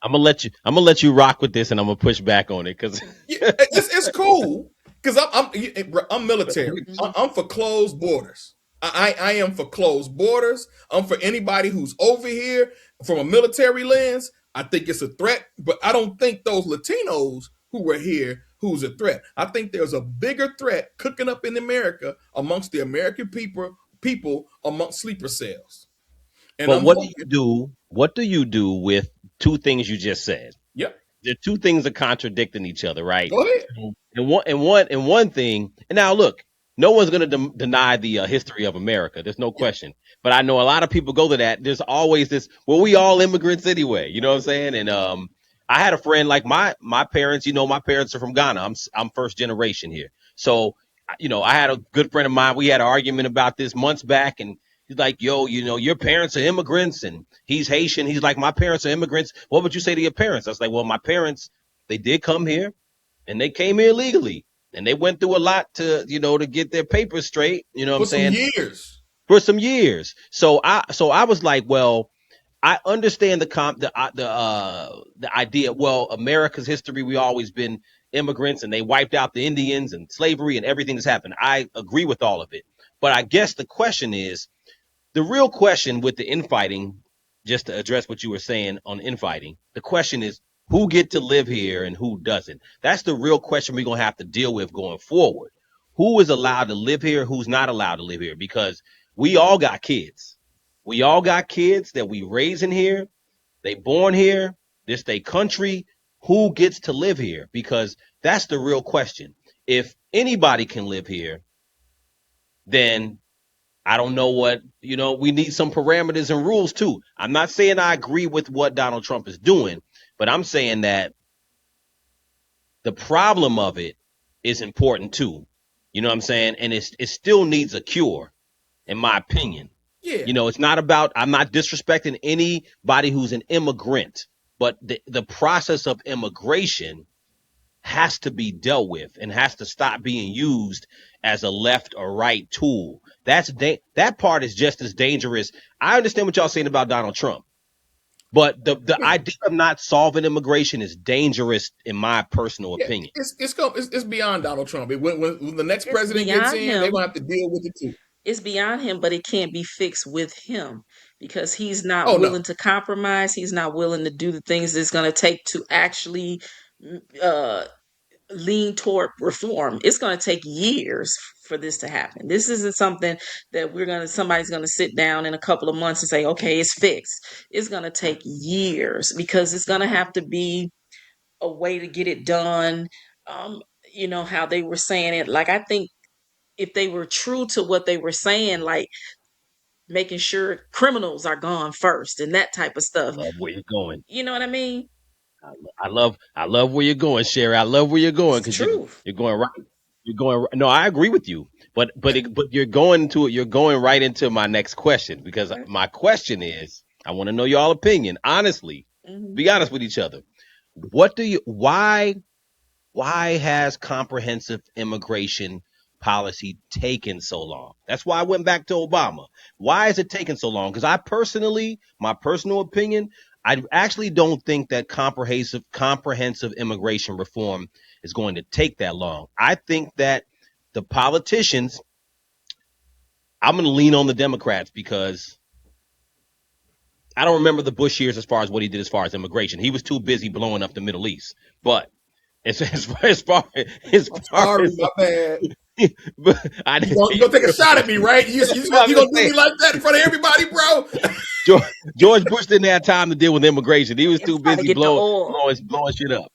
I'm gonna let you rock with this, and I'm gonna push back on it because Yeah, it's cool because I'm military. Hmm. I'm for closed borders. I am for closed borders. I'm for anybody who's over here from a military lens. I think it's a threat, but I don't think those Latinos who were here who's a threat. I think there's a bigger threat cooking up in America amongst the American people amongst sleeper cells. And but I'm what do you hoping, do? What do you do with two things you just said? yep, The two things are contradicting each other, right? go ahead. And one thing. And now look, no one's going to deny the history of America. There's no question. But I know a lot of people go to that. There's always this, well, we all immigrants anyway. You know what I'm saying? And I had a friend like my parents. You know, my parents are from Ghana. I'm first generation here. So you know, I had a good friend of mine. We had an argument about this months back, and he's like, "Yo, you know, your parents are immigrants," and he's Haitian. He's like, "My parents are immigrants. What would you say to your parents?" I was like, "Well, my parents, they did come here, and they came here legally." And they went through a lot to, you know, to get their papers straight. You know what I'm For some saying? years. For some years. So I was like, well, I understand the idea. Well, America's history, we always been immigrants, and they wiped out the Indians and slavery and everything that's happened. I agree with all of it. But I guess the question is, the real question with the infighting, just to address what you were saying on infighting, the question is who get to live here and who doesn't. That's the real question we're gonna have to deal with going forward. Who is allowed to live here, who's not allowed to live here? Because we all got kids. We all got kids that we raising here. They born here. This they country. Who gets to live here? Because that's the real question. If anybody can live here, then I don't know what, you know, we need some parameters and rules too. I'm not saying I agree with what Donald Trump is doing, but I'm saying that the problem of it is important too. You know what I'm saying? And it still needs a cure, in my opinion. Yeah. You know, it's not about, I'm not disrespecting anybody who's an immigrant, but the process of immigration has to be dealt with and has to stop being used as a left or right tool. That part is just as dangerous. I understand what y'all saying about Donald Trump, but the Yeah. idea of not solving immigration is dangerous in my personal Yeah, opinion. it's beyond Donald Trump. When the next It's president gets beyond in, they're him. gonna have to deal with it too. It's beyond him, but it can't be fixed with him because he's not Oh no. willing to compromise. He's not willing to do the things it's going to take to actually uh, lean toward reform. It's going to take years for this to happen. This isn't something that somebody's going to sit down in a couple of months and say, okay, it's fixed. It's going to take years because it's going to have to be a way to get it done. Um, how they were saying it. Like, I think if they were true to what they were saying, like making sure criminals are gone first and that type of I stuff. love where you're going. You know what I mean? I love where you're going, Sherry. I love where you're going It's the because you're truth. you're going right. You're going. No, I agree with you, but you're going to it. You're going right into my next question because Okay. my question is, I want to know y'all opinion. Honestly, Hmm. be honest with each other. What do you? Why has comprehensive immigration policy taken so long? That's why I went back to Obama. Why is it taking so long? Because I personally, my personal opinion, I actually don't think that comprehensive immigration reform is going to take that long. I think that the politicians, I'm going to lean on the Democrats because I don't remember the Bush years as far as what he did as far as immigration. He was too busy blowing up the Middle East. But as I'm far sorry, as my bad. but I You gonna take a shot at me, right? You I'm gonna do saying, me like that in front of everybody, bro? George, George Bush didn't have time to deal with immigration. He was too It's trying to busy get the oil. blowing shit up.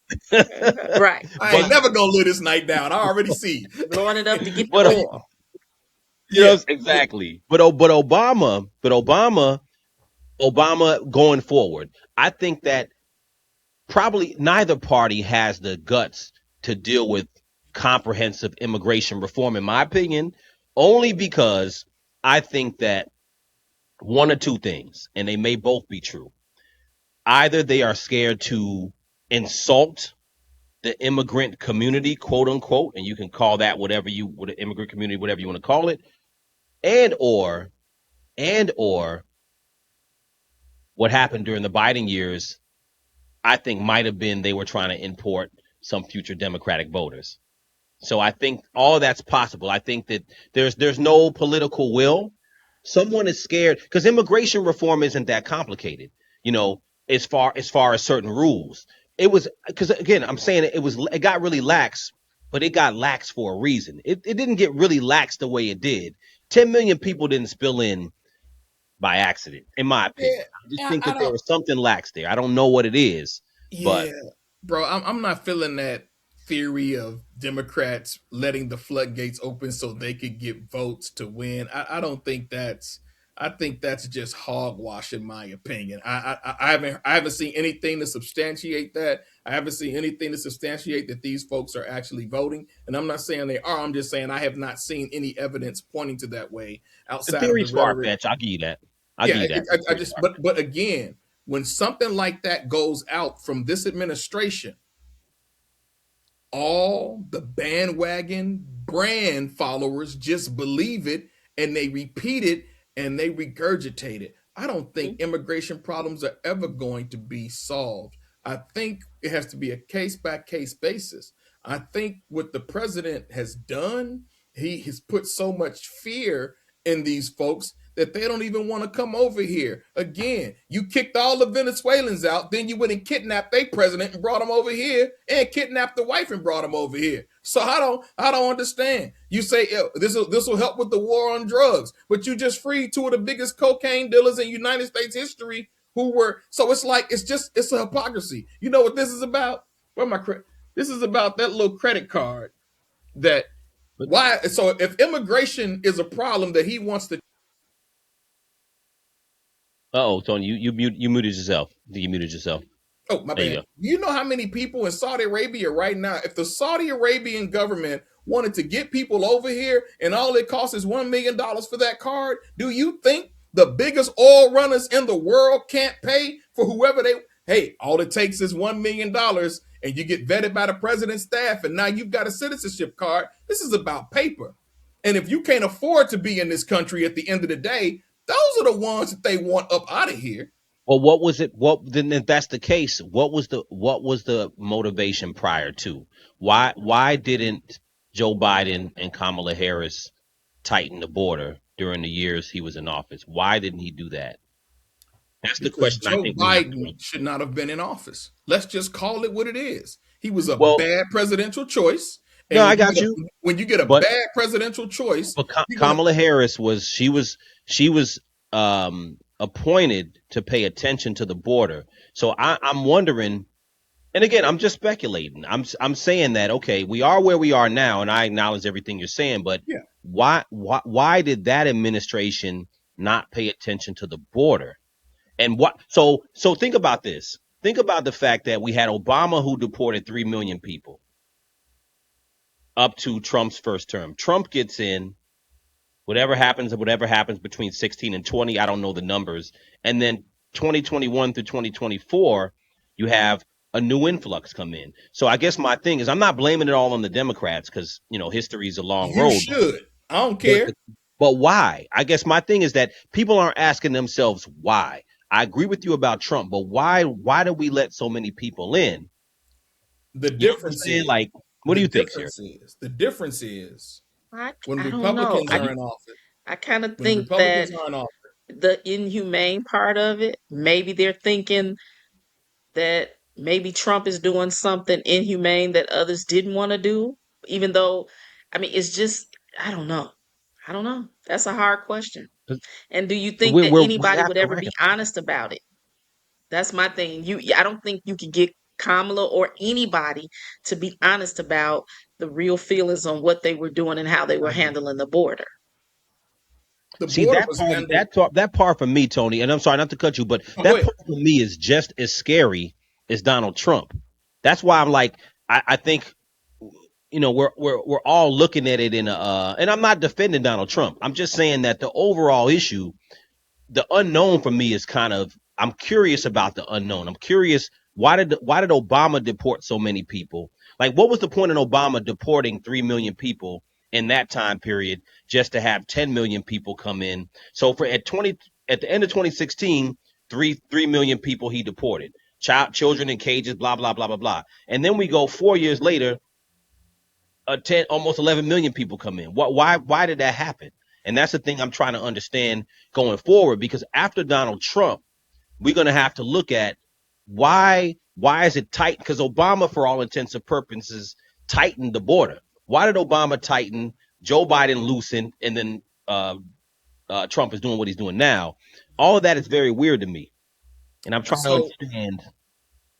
Right, I ain't but right. never gonna live this night down. I already see. Blowing it up to get the but oil. you know Yeah, exactly. Obama going forward. I think that probably neither party has the guts to deal with comprehensive immigration reform, in my opinion, only because I think that one or two things, and they may both be true. Either they are scared to insult the immigrant community, quote unquote, and you can call that with the immigrant community, whatever you want to call it, and or what happened during the Biden years, I think might have been they were trying to import some future Democratic voters. So I think all of that's possible. I think that there's no political will. Someone is scared because immigration reform isn't that complicated. You know, as far as certain rules, it was because again, I'm saying it got really lax, but it got lax for a reason. It didn't get really lax the way it did. 10 million people didn't spill in by accident, in my yeah. opinion. I just think I that there don't. was something lax there. I don't know what it is, but Yeah, bro. I'm not feeling that. theory of Democrats letting the floodgates open so they could get votes to win. I don't think that's. I think that's just hogwash, in my opinion. I haven't seen anything to substantiate that. I haven't seen anything to substantiate that these folks are actually voting. And I'm not saying they are. I'm just saying I have not seen any evidence pointing to that way The outside of the theory's far rhetoric. fetched. I'll give you that. I'll give Yeah, you that. The I theory's just, far-fetched. but again, when something like that goes out from this administration, all the bandwagon brand followers just believe it and they repeat it and they regurgitate it. I don't think immigration problems are ever going to be solved. I think it has to be a case by case basis. I think what the president has done, he has put so much fear in these folks that they don't even want to come over here. Again, you kicked all the Venezuelans out, then you went and kidnapped their president and brought him over here, and kidnapped the wife and brought him over here. So I don't understand. You say this will help with the war on drugs, but you just freed two of the biggest cocaine dealers in United States history who were. So it's like it's a hypocrisy. You know what this is about? Where my credit? This is about that little credit card that But why. So if immigration is a problem that he wants to. oh, Tony, you muted yourself. I think you muted yourself. Oh, my There you bad. go. You know how many people in Saudi Arabia right now, if the Saudi Arabian government wanted to get people over here and all it costs is $1 million for that card, do you think the biggest oil runners in the world can't pay for whoever they. Hey, all it takes is $1 million and you get vetted by the president's staff and now you've got a citizenship card. This is about paper. And if you can't afford to be in this country at the end of the day, those are the ones that they want up out of here. Well, what was it? What then? If that's the case, what was the motivation prior to? Why didn't Joe Biden and Kamala Harris tighten the border during the years he was in office? Why didn't he do that? That's the Because question I Joe think we have to. Biden should not have been in office. Let's just call it what it is. He was a Well, bad presidential choice, no, and I got you, when you get a but bad presidential choice, you're gonna. Kamala Harris was appointed to pay attention to the border. So I'm wondering. And again, I'm just speculating. I'm saying that okay, we are where we are now, and I acknowledge everything you're saying. But Yeah. why did that administration not pay attention to the border? And what? So think about this. Think about the fact that we had Obama who deported 3 million people up to Trump's first term. Trump gets in. Whatever happens between 16 and 20, I don't know the numbers. And then 2021 through 2024, you have a new influx come in. So I guess my thing is I'm not blaming it all on the Democrats because, history is a long You road. should. I don't But, care. but why? I guess my thing is that people aren't asking themselves why. I agree with you about Trump, but why do we let so many people in? The You know what I'm difference saying? is. Like, what do you think, sir? The difference is when I don't know. Republicans are in office. I kind of When think that Republicans are in office, the inhumane part of it, maybe they're thinking that maybe Trump is doing something inhumane that others didn't want to do, even though, I mean, it's just, I don't know. I don't know. That's a hard question. 'Cause And do you think We that we we anybody have would to ever be recognize. honest about it? That's my thing. I don't think you can get Kamala or anybody to be honest about the real feelings on what they were doing and how they were I agree. handling the border. The See border that was part, handled. that part for me, Tony, and I'm sorry not to cut you, but Oh, go that ahead. part for me is just as scary as Donald Trump. That's why I'm like, I think we're all looking at it in a, and I'm not defending Donald Trump. I'm just saying that the overall issue, the unknown for me is kind of, I'm curious about the unknown. I'm curious why did Obama deport so many people? Like, what was the point in Obama deporting 3 million people in that time period just to have 10 million people come in? So at the end of 2016, 3 million people he deported, children in cages, blah blah blah blah blah, and then we go 4 years later, almost 11 million people come in. Why did that happen? And that's the thing I'm trying to understand going forward, because after Donald Trump, we're going to have to look at why is it tight? Because Obama, for all intents and purposes, tightened the border. Why did Obama tighten? Joe Biden loosened, and then Trump is doing what he's doing now. All of that is very weird to me, and I'm trying to So understand.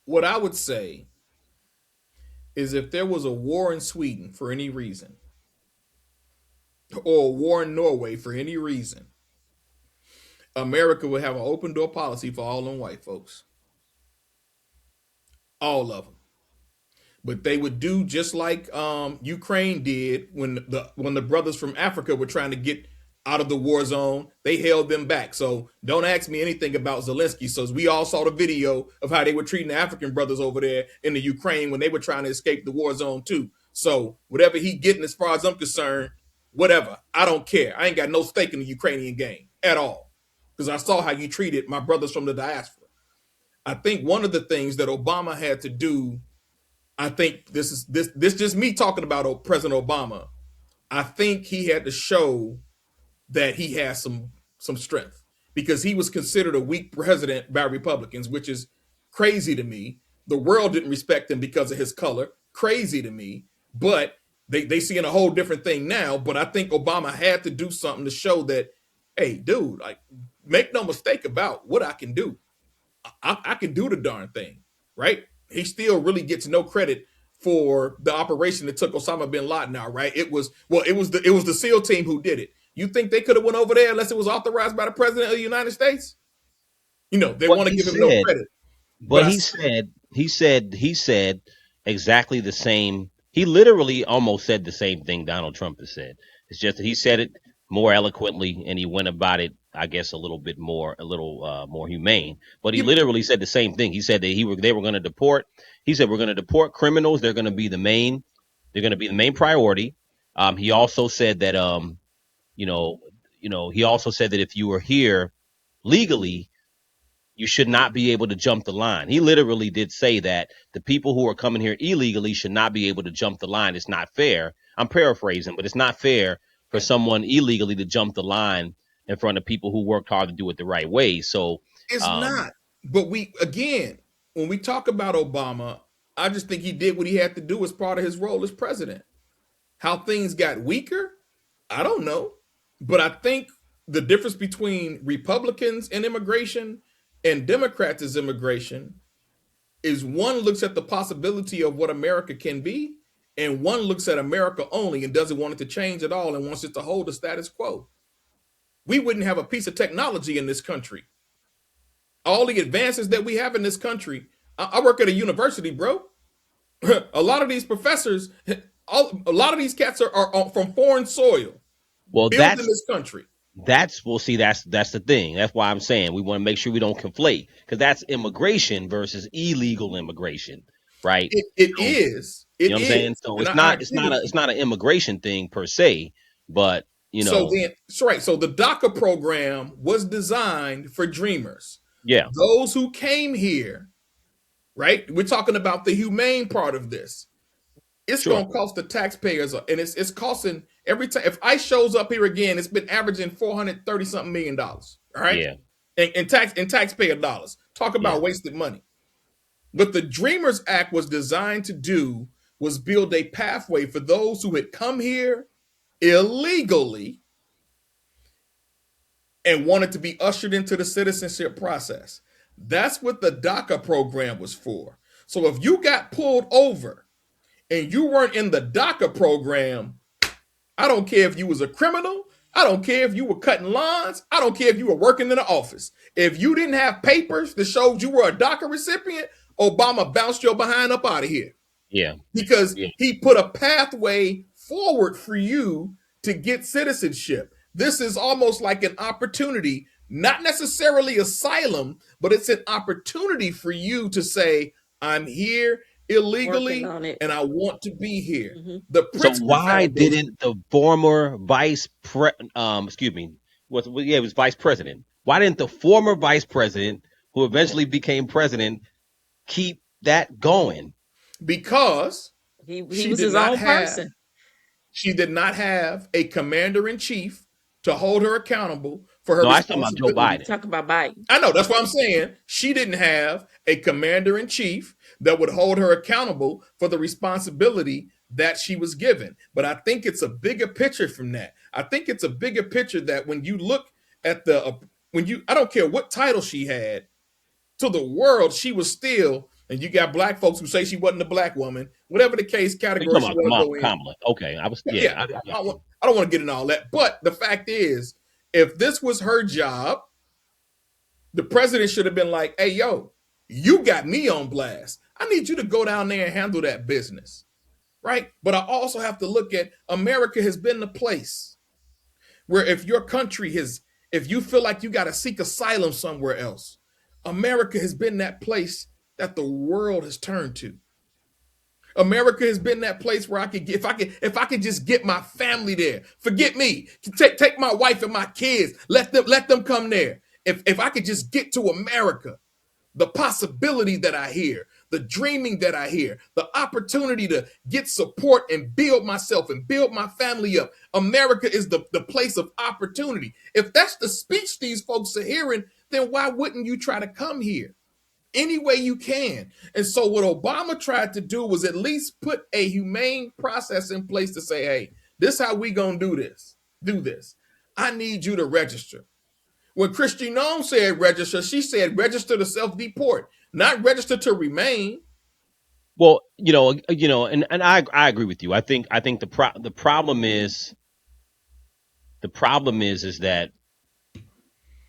what I would say is if there was a war in Sweden for any reason, or a war in Norway for any reason, America would have an open door policy for all them white folks. All of them. But they would do just like Ukraine did when the brothers from Africa were trying to get out of the war zone. They held them back. So don't ask me anything about Zelensky. So we all saw the video of how they were treating the African brothers over there in the Ukraine when they were trying to escape the war zone too. So whatever he getting, as far as I'm concerned, whatever. I don't care. I ain't got no stake in the Ukrainian game at all, because I saw how you treated my brothers from the diaspora. I think one of the things that Obama had to do, I think this just me talking about President Obama. I think he had to show that he has some strength, because he was considered a weak president by Republicans, which is crazy to me. The world didn't respect him because of his color. Crazy to me. But they see in a whole different thing now. But I think Obama had to do something to show that, hey, dude, like, make no mistake about what I can do. I can do the darn thing, right? He still really gets no credit for the operation that took Osama bin Laden out, right? It was the SEAL team who did it. You think they could have went over there unless it was authorized by the president of the United States? They What want to he give him no said, credit. but But he said exactly the same. He literally almost said the same thing Donald Trump has said. It's just that he said it more eloquently, and he went about it, I guess, a little more humane. But he you, literally said the same thing. He said that they were going to deport. He said we're going to deport criminals. They're going to be the main. They're going to be the main priority. He also said that you know, he also said that if you were here legally, you should not be able to jump the line. He literally did say that the people who are coming here illegally should not be able to jump the line. It's not fair. I'm paraphrasing, but it's not fair for someone illegally to jump the line in front of people who worked hard to do it the right way. So, it's um, not. But when we talk about Obama, I just think he did what he had to do as part of his role as president. How things got weaker, I don't know. But I think the difference between Republicans and immigration and Democrats as immigration is one looks at the possibility of what America can be, and one looks at America only and doesn't want it to change at all and wants it to hold the status quo. We wouldn't have a piece of technology in this country. All the advances that we have in this country. I work at a university, bro. A lot of these professors, a lot of these cats are from foreign soil, well, built in this country. that's the thing. That's why I'm saying we want to make sure we don't conflate, because that's immigration versus illegal immigration, right? It So, is. you It know what I'm saying? is. So And it's I not agree with you. it's not an immigration thing per se, but So then, that's right. So the DACA program was designed for dreamers, yeah, those who came here, right? We're talking about the humane part of this. It's sure, going to cost the taxpayers, and it's costing every time. If ICE shows up here again, it's been averaging $430 something million. All right, yeah, in taxpayer dollars. Talk yeah, about wasted money. What the Dreamers Act was designed to do was build a pathway for those who had come here illegally and wanted to be ushered into the citizenship process. That's what the DACA program was for. So if you got pulled over and you weren't in the DACA program, I don't care if you was a criminal. I don't care if you were cutting lawns. I don't care if you were working in the office. If you didn't have papers that showed you were a DACA recipient, Obama bounced your behind up out of here, yeah, because yeah. he put a pathway forward for you to get citizenship. This is almost like an opportunity, not necessarily asylum, but it's an opportunity for you to say, I'm here Working illegally on it. and I want to be here. Hmm. The So Pritzker why Foundation, didn't the former excuse me, it was vice president. Why didn't the former vice president, who eventually became president, keep that going? because He she was did his not own have person. she did not have a commander in chief to hold her accountable for her No, I was talking about Joe responsibility. Biden. Talk about Biden. I know, that's what I'm saying. She didn't have a commander in chief that would hold her accountable for the responsibility that she was given. But I think it's a bigger picture from that. I think it's a bigger picture that when you look at I don't care what title she had, to the world, she was still, and you got black folks who say she wasn't a black woman, whatever the case You category talking she about want to go in. Kamala? Okay, I was Yeah, yeah. I don't want to get into all that. But the fact is, if this was her job, the president should have been like, hey, yo, you got me on blast. I need you to go down there and handle that business. Right. But I also have to look at America has been the place where if your country has, if you feel like you got to seek asylum somewhere else, America has been that place that the world has turned to. America has been that place where I could get, if I could just get my family there, forget me, take my wife and my kids, let them come there. If I could just get to America, the possibility that I hear, the dreaming that I hear, the opportunity to get support and build myself and build my family up. America is the place of opportunity. If that's the speech these folks are hearing, then why wouldn't you try to come here? Any way you can. And so what Obama tried to do was at least put a humane process in place to say, hey, this is how we gonna do this. Do this. I need you to register. When Christian Nome said register, she said register to self-deport, not register to remain. Well, and I agree with you. I think the problem is that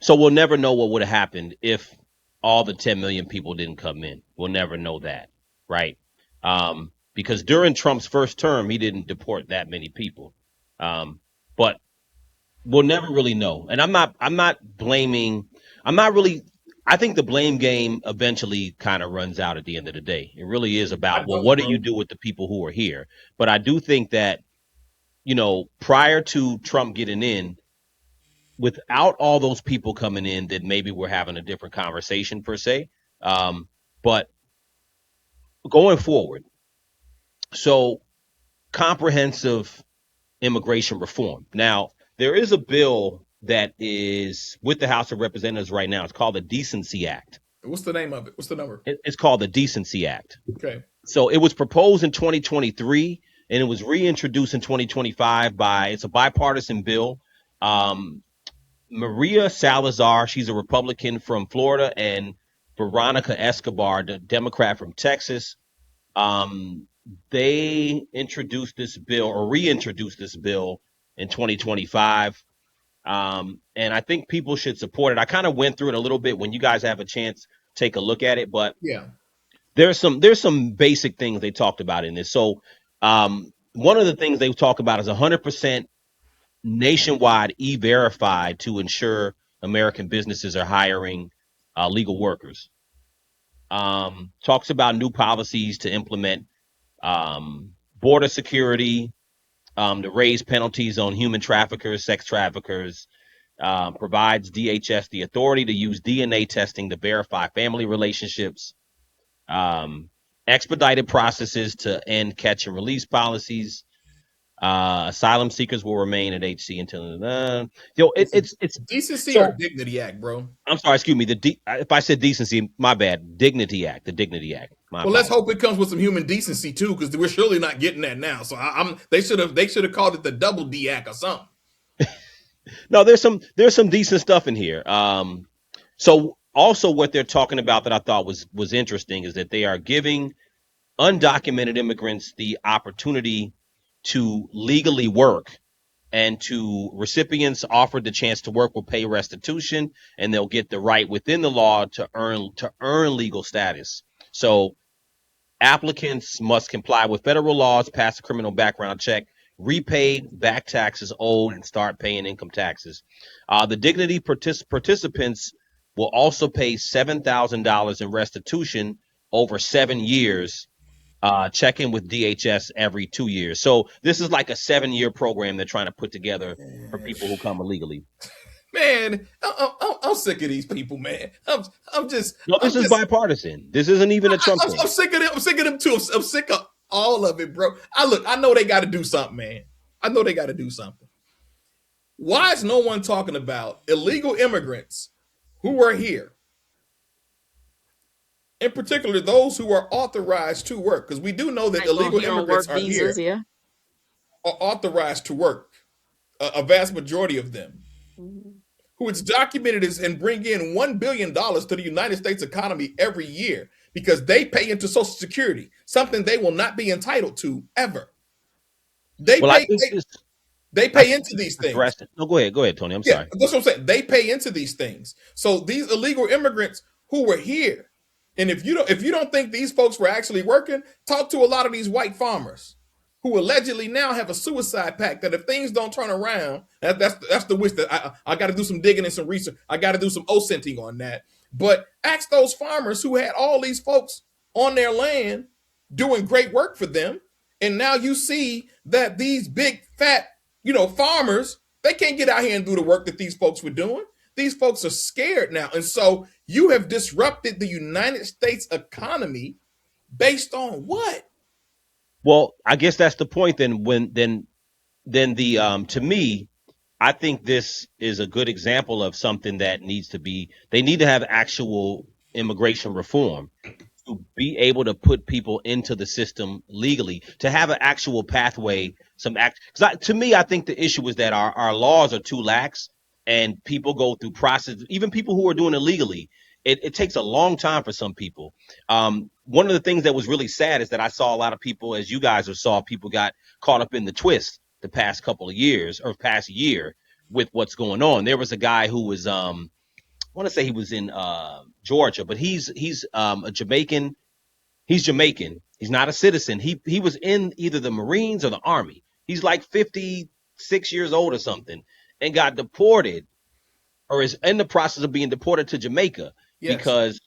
so we'll never know what would have happened if all the 10 million people didn't come in. We'll never know that, right? Because during Trump's first term, he didn't deport that many people. But we'll never really know. And I'm not blaming. I'm not really. I think the blame game eventually kind of runs out at the end of the day. It really is about, well, what do you do with the people who are here? But I do think that, prior to Trump getting in, without all those people coming in, then maybe we're having a different conversation per se. But going forward, so comprehensive immigration reform. Now, there is a bill that is with the House of Representatives right now. It's called the Decency Act. What's the name of it? What's the number? It's called the Decency Act. Okay. So it was proposed in 2023 and it was reintroduced in 2025 it's a bipartisan bill. Maria Salazar, she's a Republican from Florida, and Veronica Escobar, the Democrat from Texas. They introduced this bill or reintroduced this bill in 2025. And I think people should support it. I kind of went through it a little bit. When you guys have a chance, take a look at it. But yeah, there's some basic things they talked about in this. So one of the things they talk about is 100% nationwide e-verify to ensure American businesses are hiring legal workers. Talks about new policies to implement border security, to raise penalties on human traffickers, sex traffickers, provides DHS the authority to use DNA testing to verify family relationships, expedited processes to end catch and release policies. Asylum seekers will remain at HC until it's Decency so, or Dignity Act, bro. I'm sorry, excuse me. If I said decency, my bad. Dignity Act, the Dignity Act. Well, let's hope it comes with some human decency too, because we're surely not getting that now. So they should have called it the Double D Act or something. No, there's some decent stuff in here. So also what they're talking about that I thought was interesting is that they are giving undocumented immigrants the opportunity to legally work, and to recipients offered the chance to work will pay restitution, and they'll get the right within the law to earn legal status. So applicants must comply with federal laws, pass a criminal background check, repay back taxes owed, and start paying income taxes. The Dignity participants will also pay $7,000 in restitution over 7 years, check in with DHS every 2 years. So this is like a 7-year program they're trying to put together for people who come illegally. Man, I'm sick of these people, man. I'm just. No, this is bipartisan. This isn't even a Trump thing. I'm sick of them. I'm sick of them too. I'm sick of all of it, bro. I know they got to do something, man. I know they got to do something. Why is no one talking about illegal immigrants who are here? In particular, those who are authorized to work, because we do know that illegal immigrants are visas, here, are authorized to work. A vast majority of them, who it's documented and bring in $1 billion to the United States economy every year. because they pay into Social Security, something they will not be entitled to ever. They Well, I pay think this. they I pay think into this these is things. addressed. No, go ahead, Tony. I'm Yeah, sorry. that's what I'm saying. They pay into these things. So these illegal immigrants who were here, and if you don't think these folks were actually working, talk to a lot of these white farmers who allegedly now have a suicide pact that if things don't turn around, that's the wish that I got to do some digging and some research. I got to do some OSINTing on that. But ask those farmers who had all these folks on their land doing great work for them, and now you see that these big fat farmers, they can't get out here and do the work that these folks were doing. These folks are scared now. And so you have disrupted the United States economy based on what? Well, I guess that's the point. Then the to me, I think this is a good example of something that needs to be. They need to have actual immigration reform to be able to put people into the system legally, to have an actual pathway, some act. Because to me, I think the issue is that our laws are too lax, and people go through process. Even people who are doing it legally, it takes a long time for some people. One of the things that was really sad is that I saw a lot of people, as you guys have saw, people got caught up in the twist the past couple of years or past year with what's going on. There was a guy who was I want to say he was in Georgia, but he's a Jamaican. He's Jamaican. He's not a citizen. He was in either the Marines or the Army. He's like 56 years old or something, and got deported, or is in the process of being deported to Jamaica Yes. because.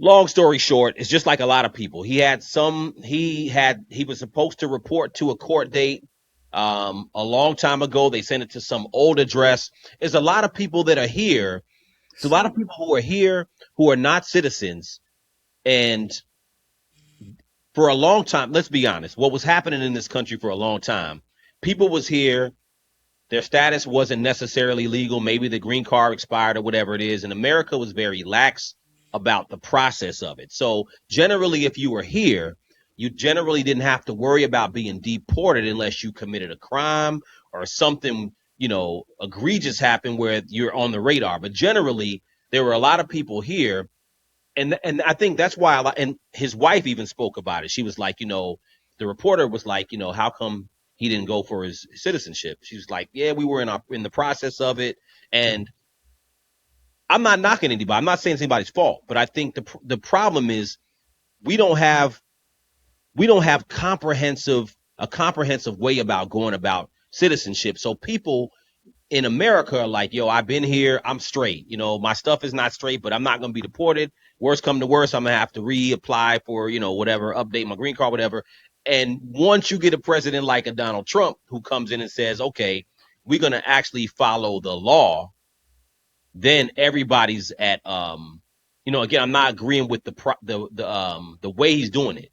Long story short, it's just like a lot of people. He was supposed to report to a court date a long time ago. They sent it to some old address. There's a lot of people that are here. It's a lot of people who are here who are not citizens. And for a long time, let's be honest, what was happening in this country for a long time, people was here, their status wasn't necessarily legal. Maybe the green card expired or whatever it is. And America was very lax about the process of it. So generally, if you were here, you generally didn't have to worry about being deported unless you committed a crime or something, egregious happened where you're on the radar. But generally, there were a lot of people here. And I think that's why and his wife even spoke about it. She was like, the reporter was like, how come he didn't go for his citizenship? She was like, yeah, we were in the process of it. And I'm not knocking anybody. I'm not saying it's anybody's fault, but I think the problem is we don't have a comprehensive way about going about citizenship. So people in America are like, yo, I've been here, I'm straight. My stuff is not straight, but I'm not going to be deported. Worst come to worst, I'm going to have to reapply for, whatever, update my green card, whatever. And once you get a president like a Donald Trump who comes in and says, okay, we're going to actually follow the law, then everybody's at, again, I'm not agreeing with the way he's doing it.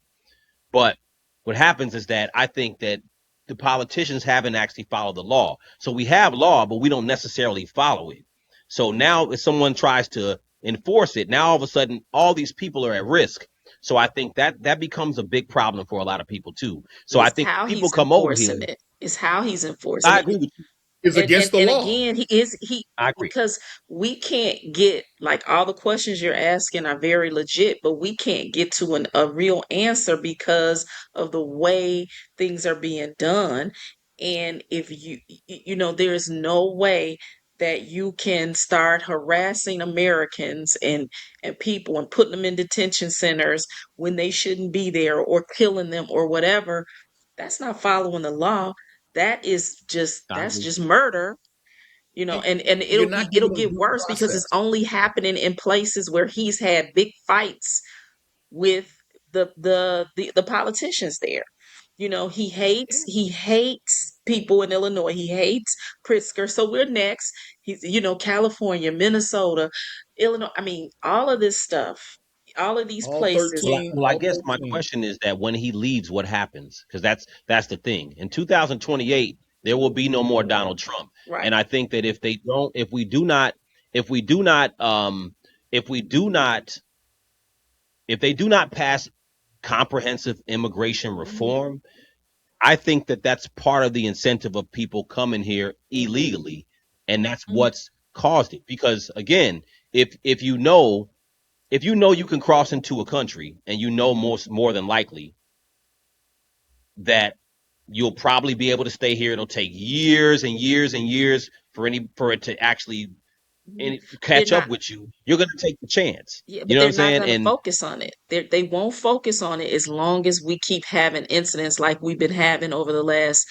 But what happens is that I think that the politicians haven't actually followed the law. So we have law, but we don't necessarily follow it. So now if someone tries to enforce it, now all of a sudden all these people are at risk. So I think that becomes a big problem for a lot of people too. So I It's think how people he's come over here. enforcing it. It's how he's enforcing I it. agree with you. Is and against and the and law. again he I agree. because we can't get, like, all the questions you're asking are very legit, but we can't get to a real answer because of the way things are being done. And if there is no way that you can start harassing Americans and people and putting them in detention centers when they shouldn't be there, or killing them or whatever. That's not following the law. I That's agree. just murder. And You're not it'll giving them get due worse because it's process. only happening in places where he's had big fights with the politicians there. He hates people in Illinois. He hates Pritzker. So we're next. He's California, Minnesota, Illinois. I mean, all of this stuff, all of these All places. 13, Well, I all guess my 13. question is that when he leaves, what happens? Because that's the thing. In 2028, there will be no more Donald Trump, Right. and I think that if we do not, if we do not, if they do not pass comprehensive immigration Mhm. reform, I think that that's part of the incentive of people coming here Mhm. illegally, and that's Mhm. what's caused it. Because again, if you know. if you know you can cross into a country and you know more than likely that you'll probably be able to stay here, it'll take years and years and years for it to actually They're catch up not. with you. You're gonna take the chance. Yeah, You but know what they're I'm not saying? going to And focus on it. They won't focus on it as long as we keep having incidents like we've been having over the last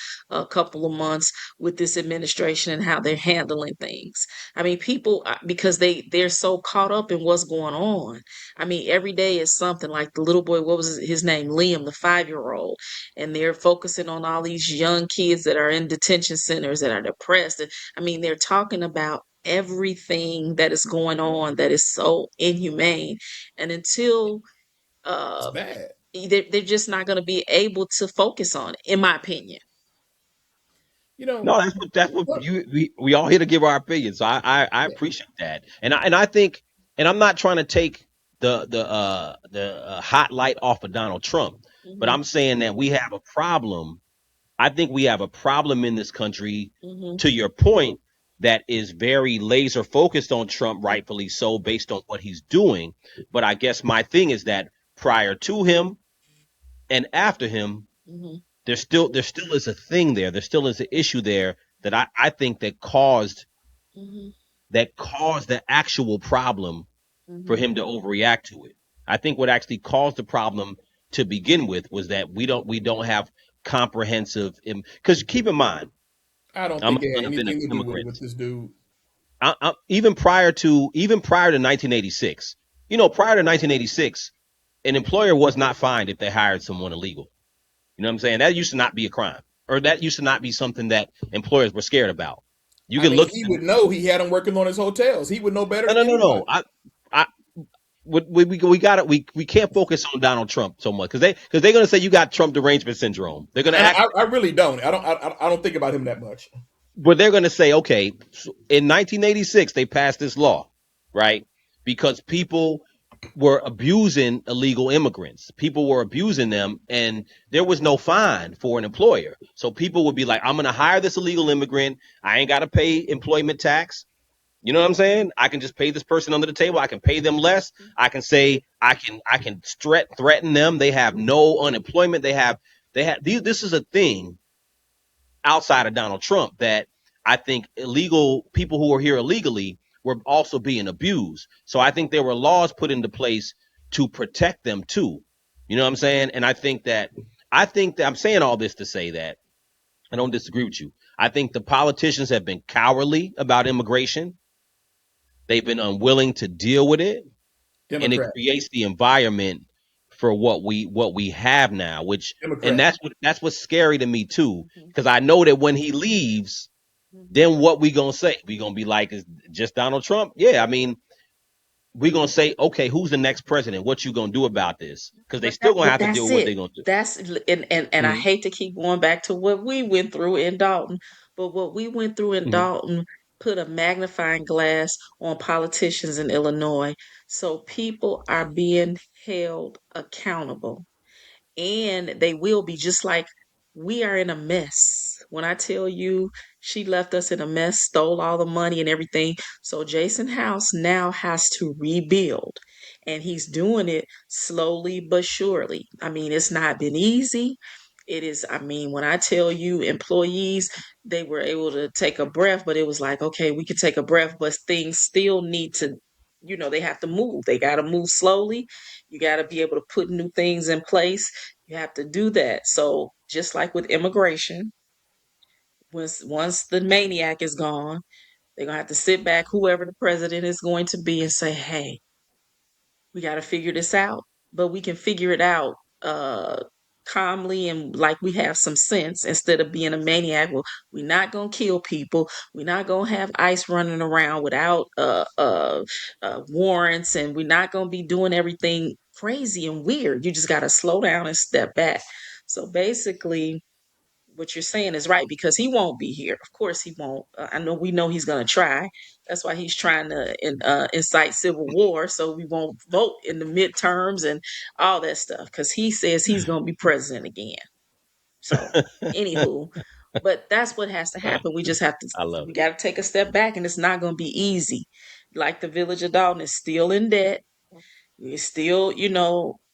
couple of months with this administration and how they're handling things. I mean, people because they're so caught up in what's going on. I mean, every day is something like the little boy. What was his name? Liam, the 5-year-old, and they're focusing on all these young kids that are in detention centers that are depressed. And, I mean, they're talking about everything that is going on that is so inhumane, and until It's uh bad. they're just not going to be able to focus on it, in my opinion. You know no, that's what what? we all here to give our opinions. So I Yeah. appreciate that, and I think, and I'm not trying to take the hot light off of Donald Trump, but Hmm. I'm saying that we have a problem. I think we have a problem in this country, Hmm. to your point, that is very laser focused on Trump, rightfully so, based on what he's doing. But I guess my thing is that prior to him and after him, Hmm. there still is a thing there. There still is an issue there that I think Hmm. that caused the actual problem for Hmm. him to overreact to it. I think what actually caused the problem to begin with was that we don't have comprehensive, because keep in mind, I don't I'm a think it son had of an anything to do with immigrant. this dude. Even prior to 1986, prior to 1986, an employer was not fined if they hired someone illegal. You know what I'm saying? That used to not be a crime, or that used to not be something that employers were scared about. You I can mean, look. he would know. He had him working on his hotels. He would know better No, than no, no, no. anybody. I we got it. We can't focus on Donald Trump so much because they're gonna say you got Trump derangement syndrome. They're gonna And act. I really don't. I don't think about him that much. But they're going to say, okay, so in 1986 they passed this law, right? Because people were abusing illegal immigrants. People were abusing them, and there was no fine for an employer. So people would be like, I'm going to hire this illegal immigrant. I ain't got to pay employment tax. You know what I'm saying? I can just pay this person under the table. I can pay them less. I can say I can threaten them. They have no unemployment. This is a thing outside of Donald Trump that I think illegal people who are here illegally were also being abused. So I think there were laws put into place to protect them too. You know what I'm saying? And I think that I'm saying all this to say that I don't disagree with you. I think the politicians have been cowardly about immigration. They've been unwilling to deal with it, and it Democrat, creates the environment for what we have now, and Democrat. that's what's scary to me too, Hmm. because I know that when he leaves, Hmm. then what we gonna say? We gonna be like, is just Donald Trump? Yeah, I mean, we gonna say, okay, who's the next president? What you gonna do about this? Because they still gonna But have to deal that's with what it. they gonna do. That's and I Mm-hmm. hate to keep going back to what we went through in Dalton, but what we went through in Mm-hmm. Dalton put a magnifying glass on politicians in Illinois. So people are being held accountable, and they will be, just like we are in a mess. When I tell you she left us in a mess, stole all the money and everything. So Jason House now has to rebuild, and he's doing it slowly but surely. I mean, it's not been easy. It is, I mean, when I tell you employees, they were able to take a breath, but it was like, okay, we could take a breath, but things still need to, they have to move. They got to move slowly. You got to be able to put new things in place. You have to do that. So just like with immigration, once the maniac is gone, they're gonna have to sit back, whoever the president is going to be, and say, "Hey, we got to figure this out." But we can figure it out calmly and like we have some sense, instead of being a maniac. Well, we're not gonna kill people. We're not gonna have ICE running around without warrants, and we're not gonna be doing everything crazy and weird. You just got to slow down and step back. So basically, what you're saying is right, because he won't be here. Of course, he won't. I know, we know he's going to try. That's why he's trying to incite civil war, so we won't vote in the midterms and all that stuff, because he says he's going to be president again. So, anywho, but that's what has to happen. We just have to, I love we it. got to take a step back, and it's not going to be easy. Like the village of Dalton is still in debt. It's still,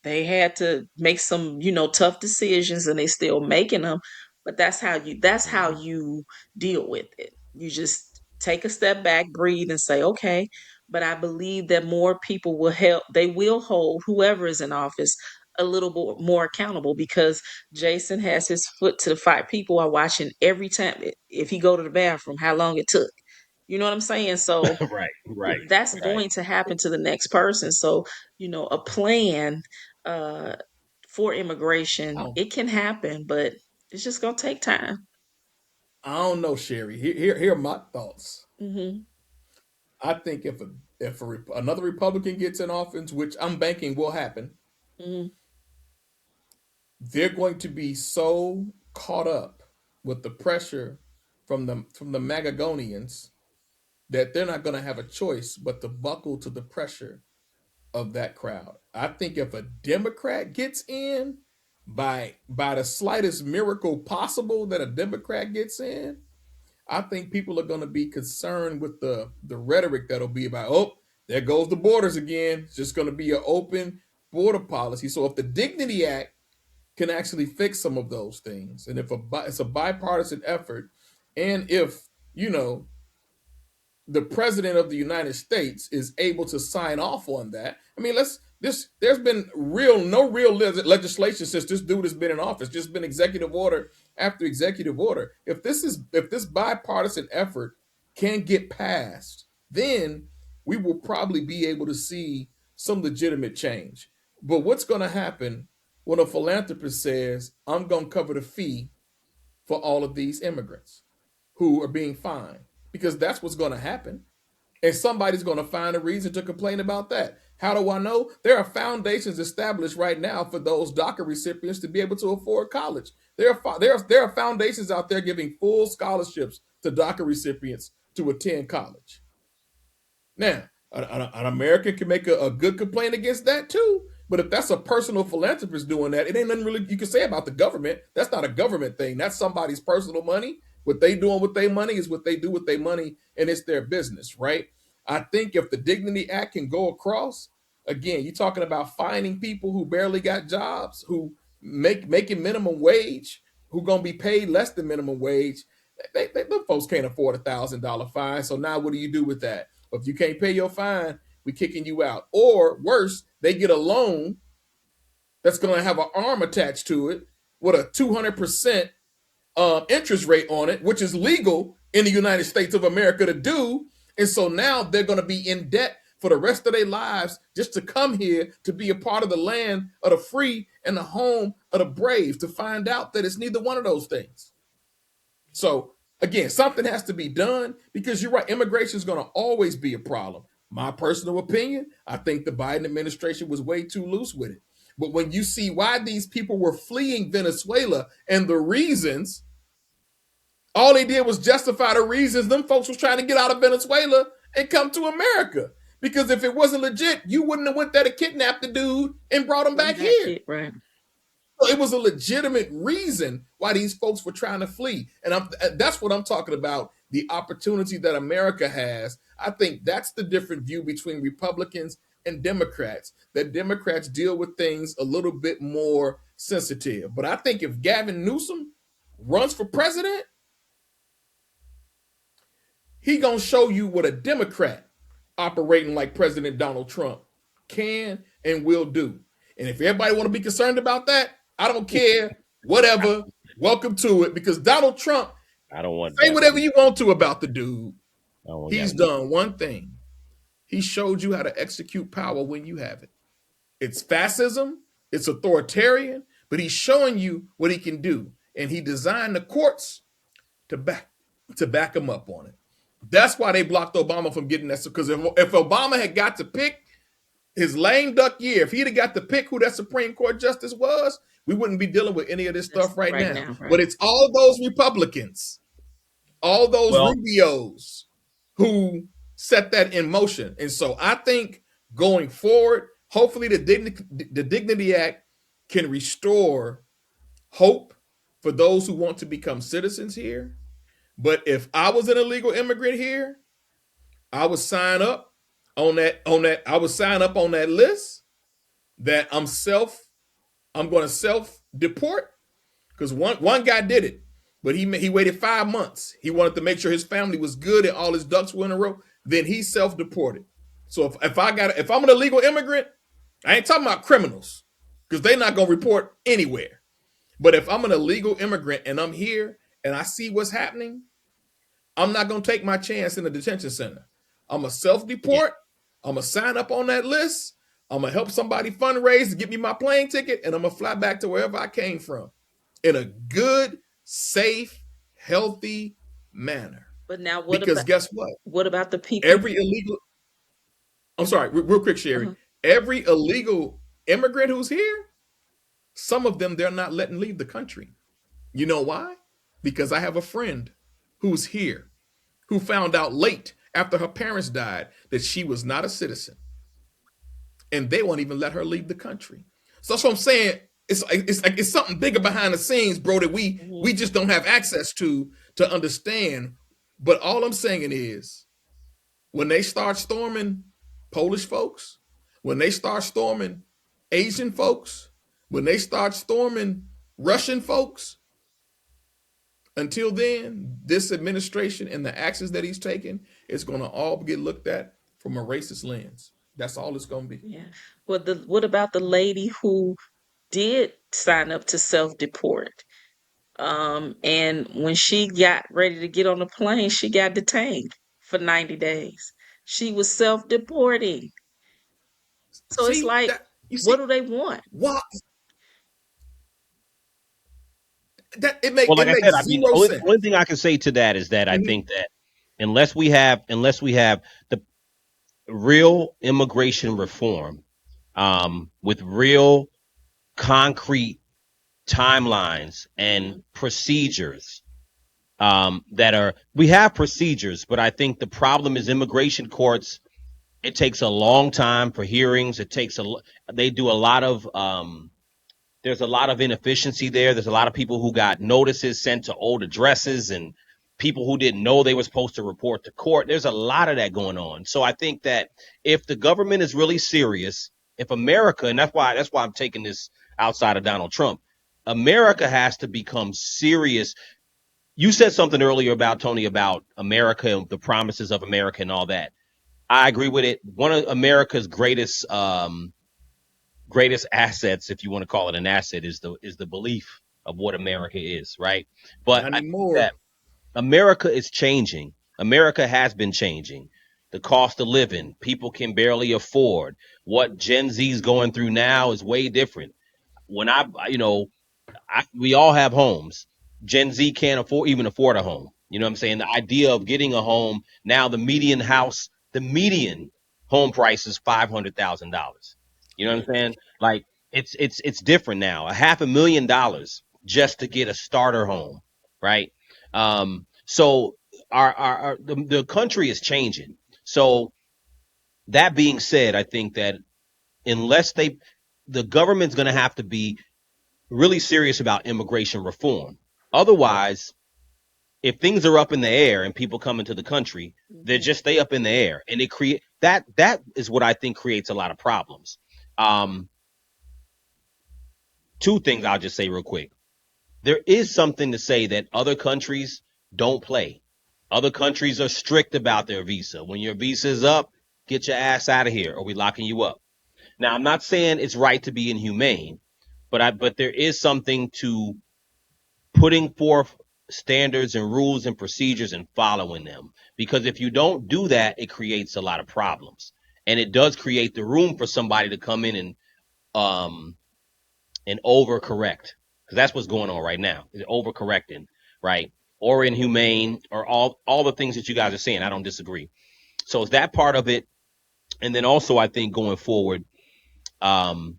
they had to make some, tough decisions, and they still making them. But that's how you deal with it. You just take a step back, breathe, and say, okay. But I believe that more people will help. They will hold whoever is in office a little bit more accountable, because Jason has his foot to the fire. People are watching every time if he go to the bathroom, how long it took. You know what I'm saying? So Right, right, that's right. going to happen to the next person. So, a plan uh, for immigration, Oh, it can happen, but it's just going to take time. I don't know, Sherry. Here are my thoughts. Hmm. I think another Republican gets in office, which I'm banking will happen, Hmm. they're going to be so caught up with the pressure from the Magagonians that they're not going to have a choice but to buckle to the pressure of that crowd. I think if a Democrat gets in, by the slightest miracle possible that a Democrat gets in, I think people are going to be concerned with the rhetoric that'll be about, oh, there goes the borders again. It's just going to be an open border policy. So if the Dignity Act can actually fix some of those things, and if it's a bipartisan effort, and if you know the president of the United States is able to sign off on that. I mean, there's been no real legislation since this dude has been in office. Just been executive order after executive order. If this bipartisan effort can get passed, then we will probably be able to see some legitimate change. But what's going to happen when a philanthropist says, "I'm going to cover the fee for all of these immigrants who are being fined," because that's what's going to happen. And somebody's going to find a reason to complain about that. How do I know? There are foundations established right now for those DACA recipients to be able to afford college. There are foundations out there giving full scholarships to DACA recipients to attend college. Now, an American can make a good complaint against that too. But if that's a personal philanthropist doing that, it ain't nothing really you can say about the government. That's not a government thing. That's somebody's personal money. What they doing with their money is what they do with their money, and it's their business, right? I think if the Dignity Act can go across, again, you're talking about finding people who barely got jobs, who making minimum wage, who gonna be paid less than minimum wage. Them folks can't afford $1,000 fine. So now what do you do with that? If you can't pay your fine, we kicking you out. Or worse, they get a loan that's going to have an arm attached to it with a 200% interest rate on it, which is legal in the United States of America to do. And so now they're going to be in debt for the rest of their lives just to come here to be a part of the land of the free and the home of the brave, to find out that it's neither one of those things. So again, something has to be done, because you're right, immigration is going to always be a problem. My personal opinion, I think the Biden administration was way too loose with it. But when you see why these people were fleeing Venezuela and the reasons, all they did was justify the reasons them folks was trying to get out of Venezuela and come to America. Because if it wasn't legit, you wouldn't have went there to kidnap the dude and brought him back here. Right. So it was a legitimate reason why these folks were trying to flee. And that's what I'm talking about, the opportunity that America has. I think that's the different view between Republicans and Democrats, that Democrats deal with things a little bit more sensitive. But I think if Gavin Newsom runs for president, he gonna show you what a Democrat operating like President Donald Trump can and will do. And if everybody want to be concerned about that, I don't care. Whatever. Welcome to it. Because Donald Trump, I don't want say Gavin. whatever you want to about the dude. I don't want He's Gavin. done one thing. He showed you how to execute power when you have it. It's fascism, it's authoritarian, but he's showing you what he can do. And he designed the courts to back him up on it. That's why they blocked Obama from getting that. Because if Obama had got to pick his lame duck year, if he'd have got to pick who that Supreme Court justice was, we wouldn't be dealing with any of this That's stuff right right now. now, But right. it's all those Republicans, all those Well, Rubios who set that in motion. And so I think going forward, hopefully the Dignity Act can restore hope for those who want to become citizens here. But if I was an illegal immigrant here, I would sign up on that. I would sign up on that list, that I'm going to self deport because one guy did it, but he waited 5 months. He wanted to make sure his family was good and all his ducks were in a row. Then he self deported. So if I'm an illegal immigrant, I ain't talking about criminals because they're not gonna report anywhere. But if I'm an illegal immigrant and I'm here and I see what's happening, I'm not gonna take my chance in a detention center. I'm a self Yeah. deport. I'm gonna sign up on that list. I'm gonna help somebody fundraise to get me my plane ticket, and I'm gonna fly back to wherever I came from in a good, safe, healthy manner. But now Because guess what? what about the people? Every illegal, I'm sorry, real quick, Sherry. Uh-huh. Every illegal immigrant who's here, some of them they're not letting leave the country. You know why? Because I have a friend who's here who found out late after her parents died that she was not a citizen, and they won't even let her leave the country. So that's what I'm saying. It's something bigger behind the scenes, bro, that we just don't have access to understand. But all I'm saying is, when they start storming Polish folks, when they start storming Asian folks, when they start storming Russian folks, until then, this administration and the actions that he's taking is going to all get looked at from a racist lens. That's all it's going to be. Yeah. What about the lady who did sign up to self-deport? And when she got ready to get on the plane, she got detained for 90 days. She was self-deporting. So it's See like, that? You what see do they want? what that Well, it like I said, makes I mean, zero only sense. thing I can say to that is that I Mhm. think that unless we have the real immigration reform, with real concrete timelines and procedures, we have procedures, but I think the problem is immigration courts. It takes a long time for hearings. They do a lot of, there's a lot of inefficiency there. There's a lot of people who got notices sent to old addresses and people who didn't know they were supposed to report to court. There's a lot of that going on. So I think that if the government is really serious, if America, and that's why I'm taking this outside of Donald Trump, America has to become serious. You said something earlier about Tony about America and the promises of America and all that. I agree with it. One of America's greatest assets, if you want to call it an asset, is the belief of what America is, right? But Not I think that anymore. America is changing. America has been changing. The cost of living, people can barely afford. What Gen Z's going through now is way different. When we all have homes. Gen Z can't even afford a home. You know what I'm saying? The idea of getting a home now, the median home price is $500,000. You know what I'm saying? Like it's different now. $500,000 just to get a starter home, right? So the country is changing. So that being said, I think that unless the government's going to have to be really serious about immigration reform. Otherwise, if things are up in the air and people come into the country, they just stay up in the air, and it create that is what I think creates a lot of problems. Um, Two things I'll just say real quick. There is something to say that other countries don't play. Other countries are strict about their visa. When your visa is up, get your ass out of here, or we locking you up. Now, I'm not saying it's right to be inhumane, but there is something to putting forth standards and rules and procedures and following them. Because if you don't do that, it creates a lot of problems. And it does create the room for somebody to come in um and overcorrect. Because that's what's going on right now. Is overcorrecting, right? Or inhumane, or all the things that you guys are saying. I don't disagree. So it's that part of it. And then also I think going forward, um,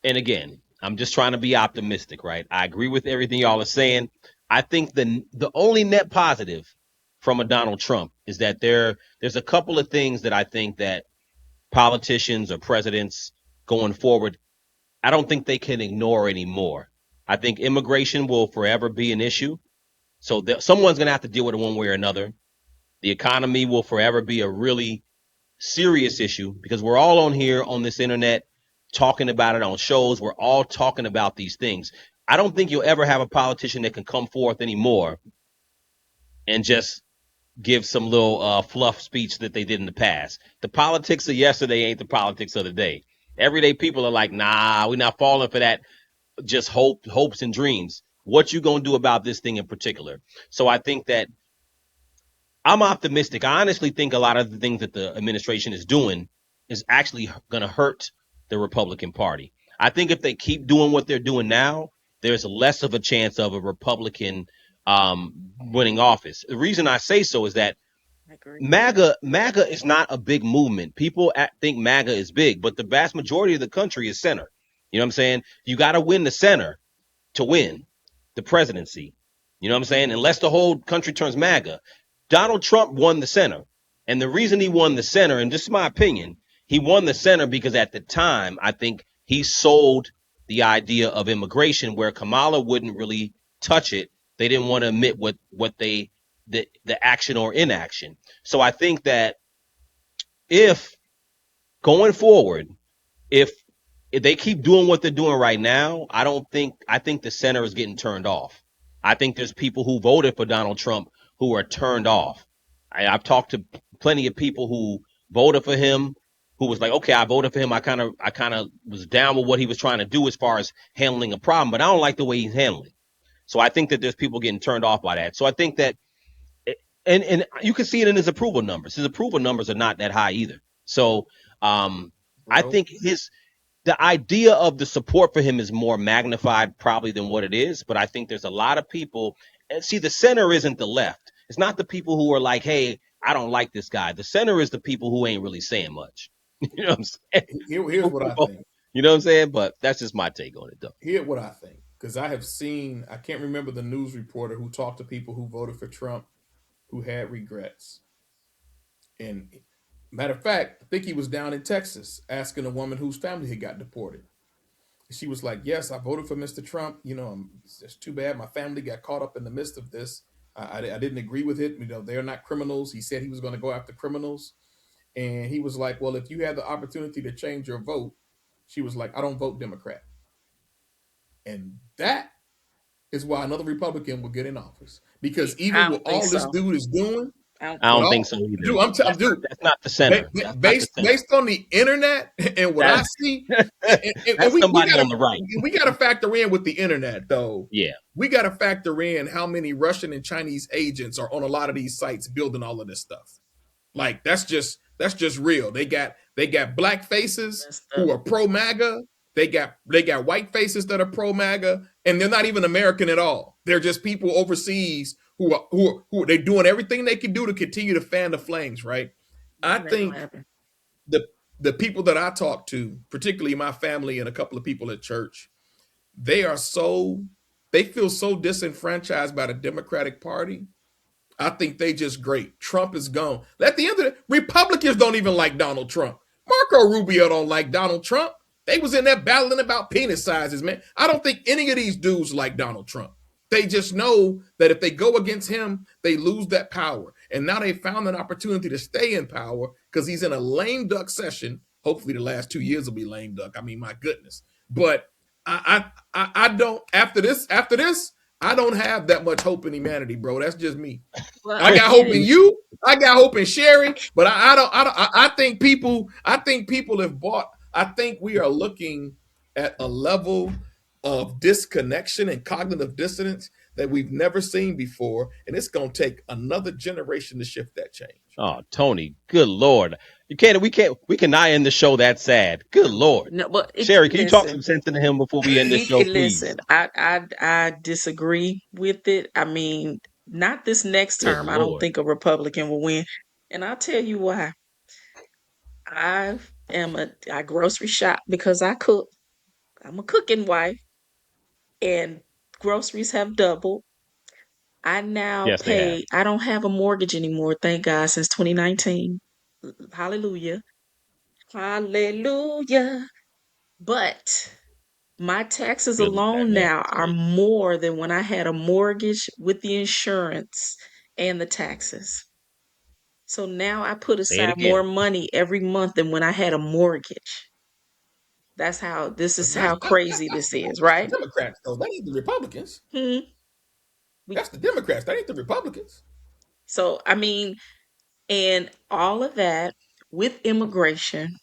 and again, I'm just trying to be optimistic, right? I agree with everything y'all are saying. I think the only net positive from a Donald Trump is that there's a couple of things that I think that politicians or presidents going forward, I don't think they can ignore anymore. I think immigration will forever be an issue. So someone's going to have to deal with it one way or another. The economy will forever be a really serious issue because we're all on here on this internet talking about it on shows. We're all talking about these things. I don't think you'll ever have a politician that can come forth anymore and just give some little fluff speech that they did in the past. The politics of yesterday ain't the politics of the day. Everyday people are like, nah, we're not falling for that. Just hopes and dreams. What you gonna do about this thing in particular? So I think that I'm optimistic. I honestly think a lot of the things that the administration is doing is actually going to hurt the Republican Party. I think if they keep doing what they're doing now, there's less of a chance of a Republican winning office. The reason I say so is that I agree. MAGA is not a big movement. People think MAGA is big, but the vast majority of the country is center. You know what I'm saying? You got to win the center to win the presidency. You know what I'm saying? Unless the whole country turns MAGA. Donald Trump won the center. And the reason he won the center, and this is my opinion, he won the center because at the time, I think he sold the idea of immigration where Kamala wouldn't really touch it. They didn't want to admit the action or inaction. So I think that if going forward, if they keep doing what they're doing right now, I think the center is getting turned off. I think there's people who voted for Donald Trump who are turned off. I've talked to plenty of people who voted for him, who was like, okay, I voted for him. I kind of was down with what he was trying to do as far as handling a problem, but I don't like the way he's handling. So I think that there's people getting turned off by that. So I think that, and you can see it in his approval numbers. His approval numbers are not that high either. So I think the idea of the support for him is more magnified probably than what it is. But I think there's a lot of people. And see, the center isn't the left. It's not the people who are like, hey, I don't like this guy. The center is the people who ain't really saying much. You know what I'm saying? Here's what I think. You know what I'm saying? But that's just my take on it, though. Here's what I think. Because I have seen, I can't remember the news reporter who talked to people who voted for Trump who had regrets. And matter of fact, I think he was down in Texas asking a woman whose family had got deported. She was like, yes, I voted for Mr. Trump. You know, it's too bad my family got caught up in the midst of this. I didn't agree with it. You know, they're not criminals. He said he was going to go after criminals. And he was like, well, if you had the opportunity to change your vote, she was like, I don't vote Democrat. And that is why another Republican will get in office. Because even with all this dude is doing, I don't think so either. Dude, that's not the center. Based on the internet and what I see, and somebody on the right. We got to factor in with the internet, though. Yeah, we got to factor in how many Russian and Chinese agents are on a lot of these sites building all of this stuff. Like that's just real. They got black faces who are pro MAGA. They got white faces that are pro MAGA, and they're not even American at all. They're just people overseas who they're doing everything they can do to continue to fan the flames, right? I think the people that I talk to, particularly my family and a couple of people at church, they feel so disenfranchised by the Democratic Party. I think they just great. Trump is gone. At the end of it, Republicans don't even like Donald Trump. Marco Rubio don't like Donald Trump. They was in there battling about penis sizes, man. I don't think any of these dudes like Donald Trump. They just know that if they go against him, they lose that power. And now they found an opportunity to stay in power because he's in a lame duck session. Hopefully the last 2 years will be lame duck. I mean, my goodness. But I don't, after this, I don't have that much hope in humanity, bro. That's just me. Well, I got hope in you. I got hope in Sherry, but I think people have bought. I think we are looking at a level of disconnection and cognitive dissonance that we've never seen before, and it's going to take another generation to shift that change. Oh, Tony, good Lord. We cannot end the show that sad. Good Lord. No, but Sherry, can you talk some sense into him before we end the show, please? Listen, I disagree with it. I mean, not this next term. I don't think a Republican will win. And I'll tell you why. I grocery shop because I cook. I'm a cooking wife. And groceries have doubled. I now pay, I don't have a mortgage anymore, thank God, since 2019. Hallelujah. Hallelujah. But my taxes alone now are more than when I had a mortgage with the insurance and the taxes. So now I put aside more money every month than when I had a mortgage. This But is how crazy this is, that's the right? Democrats, though. That ain't the Republicans. Hmm. We, That's the Democrats. That ain't the Republicans. so I mean, and all of that with immigration,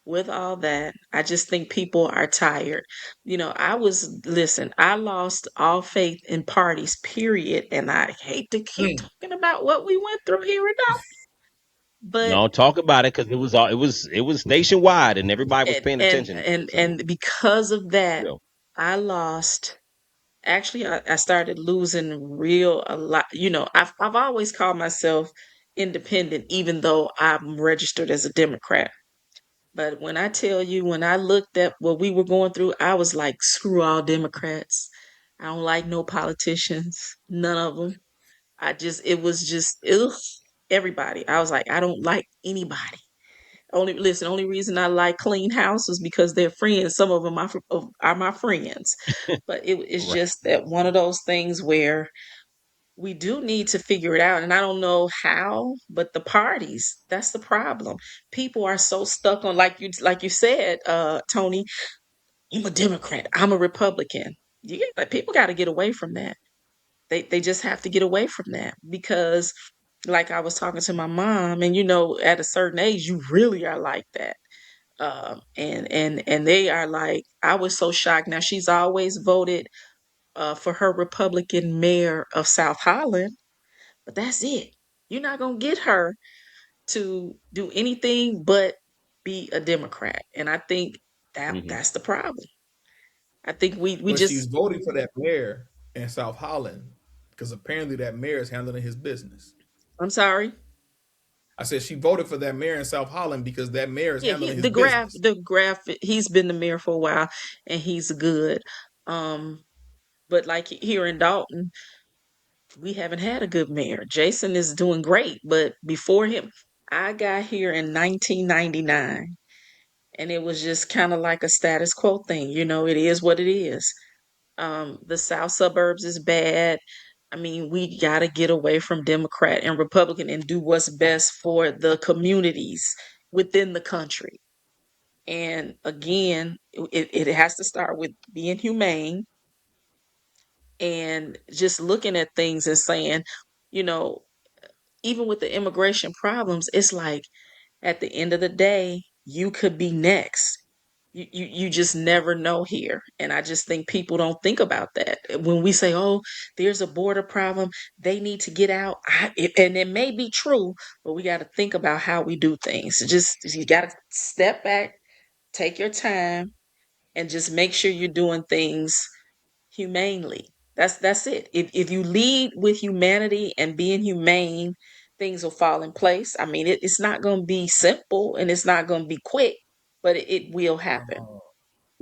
with all that, I just think people are tired. Listen, I lost all faith in parties, period. And I hate to keep Mm. talking about what we went through here and now, but No, talk about it because it was nationwide and everybody was and paying and attention. and So and because of that, real. I lost. Actually, I started losing real a lot. I've always called myself independent, even though I'm registered as a Democrat. But when I tell you, when I looked at what we were going through, I was like, screw all Democrats. I don't like no politicians, none of them. It was just, ugh, everybody. I was like, I don't like anybody. Only reason I like Clean House is because they're friends. Some of them are my friends. But it's Right. just that one of those things where we do need to figure it out. And I don't know how, but the parties, that's the problem. People are so stuck on, like you said, Tony, I'm a Democrat, I'm a Republican. People got to get away from that. They just have to get away from that because, like I was talking to my mom, and at a certain age, you really are like that. And they are like, I was so shocked. Now she's always voted for her Republican mayor of South Holland, but that's it. You're not gonna get her to do anything but be a Democrat, and I think Hmm. that's the problem. I think we But she's just. voting for that mayor in South Holland because apparently that mayor is handling his business. I'm sorry. I said she voted for that mayor in South Holland because that mayor is Yeah, he handling his the graph business. the graph he's been the mayor for a while, and he's good. Um, but like here in Dalton, we haven't had a good mayor. Jason is doing great, but before him, I got here in 1999, and it was just kind of like a status quo thing. It is what it is. The South suburbs is bad. I mean, we got to get away from Democrat and Republican and do what's best for the communities within the country. And again, it has to start with being humane and just looking at things and saying, you know, even with the immigration problems, it's like at the end of the day, you could be next. You just never know here. And I just think people don't think about that. When we say, oh, there's a border problem, they need to get out. And it may be true, but we got to think about how we do things. You got to step back, take your time, and just make sure you're doing things humanely. That's it. If you lead with humanity and being humane, things will fall in place. I mean, it's not going to be simple and it's not going to be quick, but it will happen.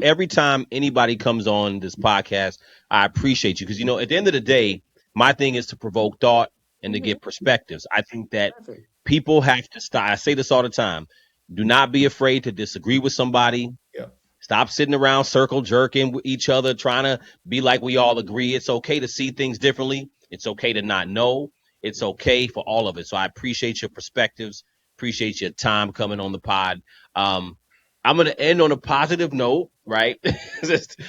Every time anybody comes on this podcast, I appreciate you because at the end of the day, my thing is to provoke thought and to Hmm. give perspectives. I think that Love it. people have to stop. I say this all the time. Do not be afraid to disagree with somebody. Yeah. Stop sitting around circle jerking with each other, trying to be like we all agree. It's okay to see things differently. It's okay to not know. It's okay for all of it. So I appreciate your perspectives. Appreciate your time coming on the pod. Um, I'm going to end on a positive note, right? Just,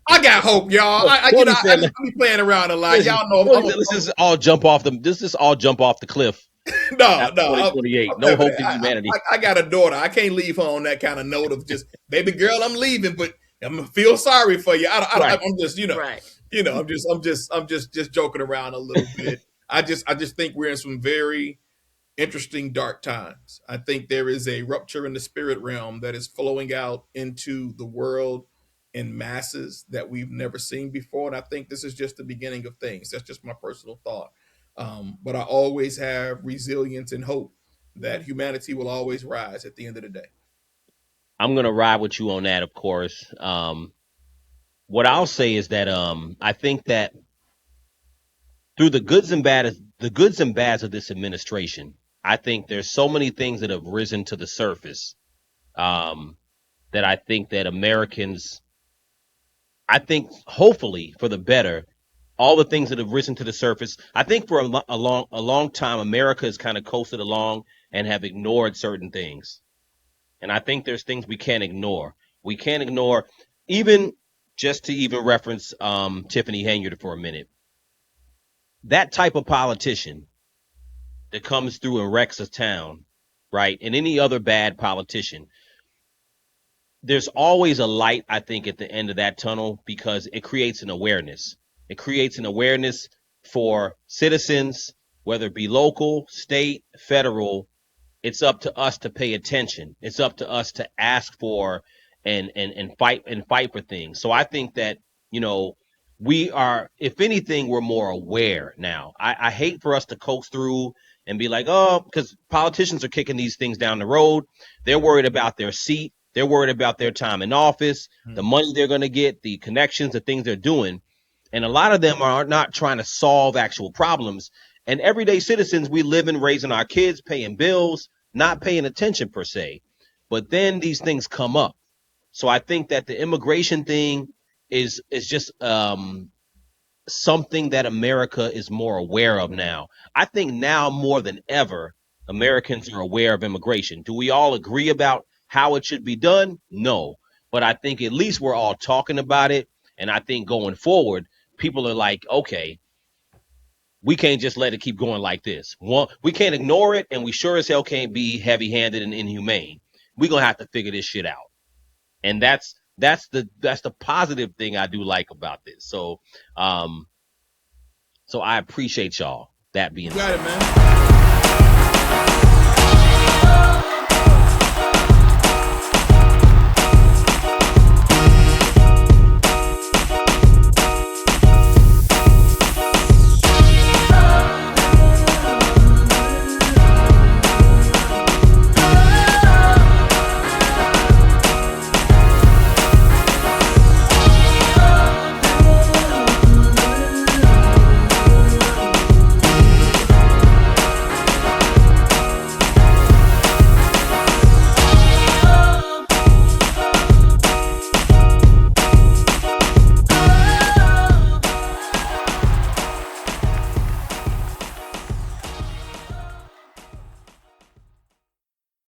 I got hope, y'all. Tony said, I be playing around a lot. listen, Y'all know Tony said, let's just all jump off the cliff no, after no, 2028. I'm No never hope that. to humanity. I got a daughter. I can't leave her on that kind of note of just, baby girl, I'm leaving, but I'm gonna feel sorry for you. Right. I'm just, Right. I'm just joking around a little bit. I just think we're in some very interesting dark times. I think there is a rupture in the spirit realm that is flowing out into the world in masses that we've never seen before. And I think this is just the beginning of things. That's just my personal thought. But I always have resilience and hope that humanity will always rise at the end of the day. I'm going to ride with you on that, of course. What I'll say is that I think that through the goods and bads of this administration, I think there's so many things that have risen to the surface um, that I think that Americans, I think hopefully for the better, all the things that have risen to the surface. I think for a long time, America has kind of coasted along and have ignored certain things. And I think there's things we can't ignore. We can't ignore, even just to even reference Tiffany Henyard for a minute. That type of politician that comes through and wrecks a town, right? And any other bad politician, there's always a light, I think, at the end of that tunnel because it creates an awareness. It creates an awareness for citizens, whether it be local, state, federal. It's up to us to pay attention. It's up to us to ask for and fight for things. So I think that, you know, we are, if anything, we're more aware now. I hate for us to coast through and be like, oh, because politicians are kicking these things down the road. They're worried about their seat. They're worried about their time in office, the money they're going to get, the connections, the things they're doing. And a lot of them are not trying to solve actual problems. And everyday citizens, we live in raising our kids, paying bills, not paying attention per se. But then these things come up. So I think that the immigration thing is just something that America is more aware of now. I think now more than ever, Americans are aware of immigration. Do we all agree about how it should be done? No. But I think at least we're all talking about it. And I think going forward, people are like, okay, we can't just let it keep going like this. One, we can't ignore it, and we sure as hell can't be heavy-handed and inhumane. We're gonna have to figure this shit out. And that's the positive thing I do like about this. So I appreciate y'all. That being You got said. it, man.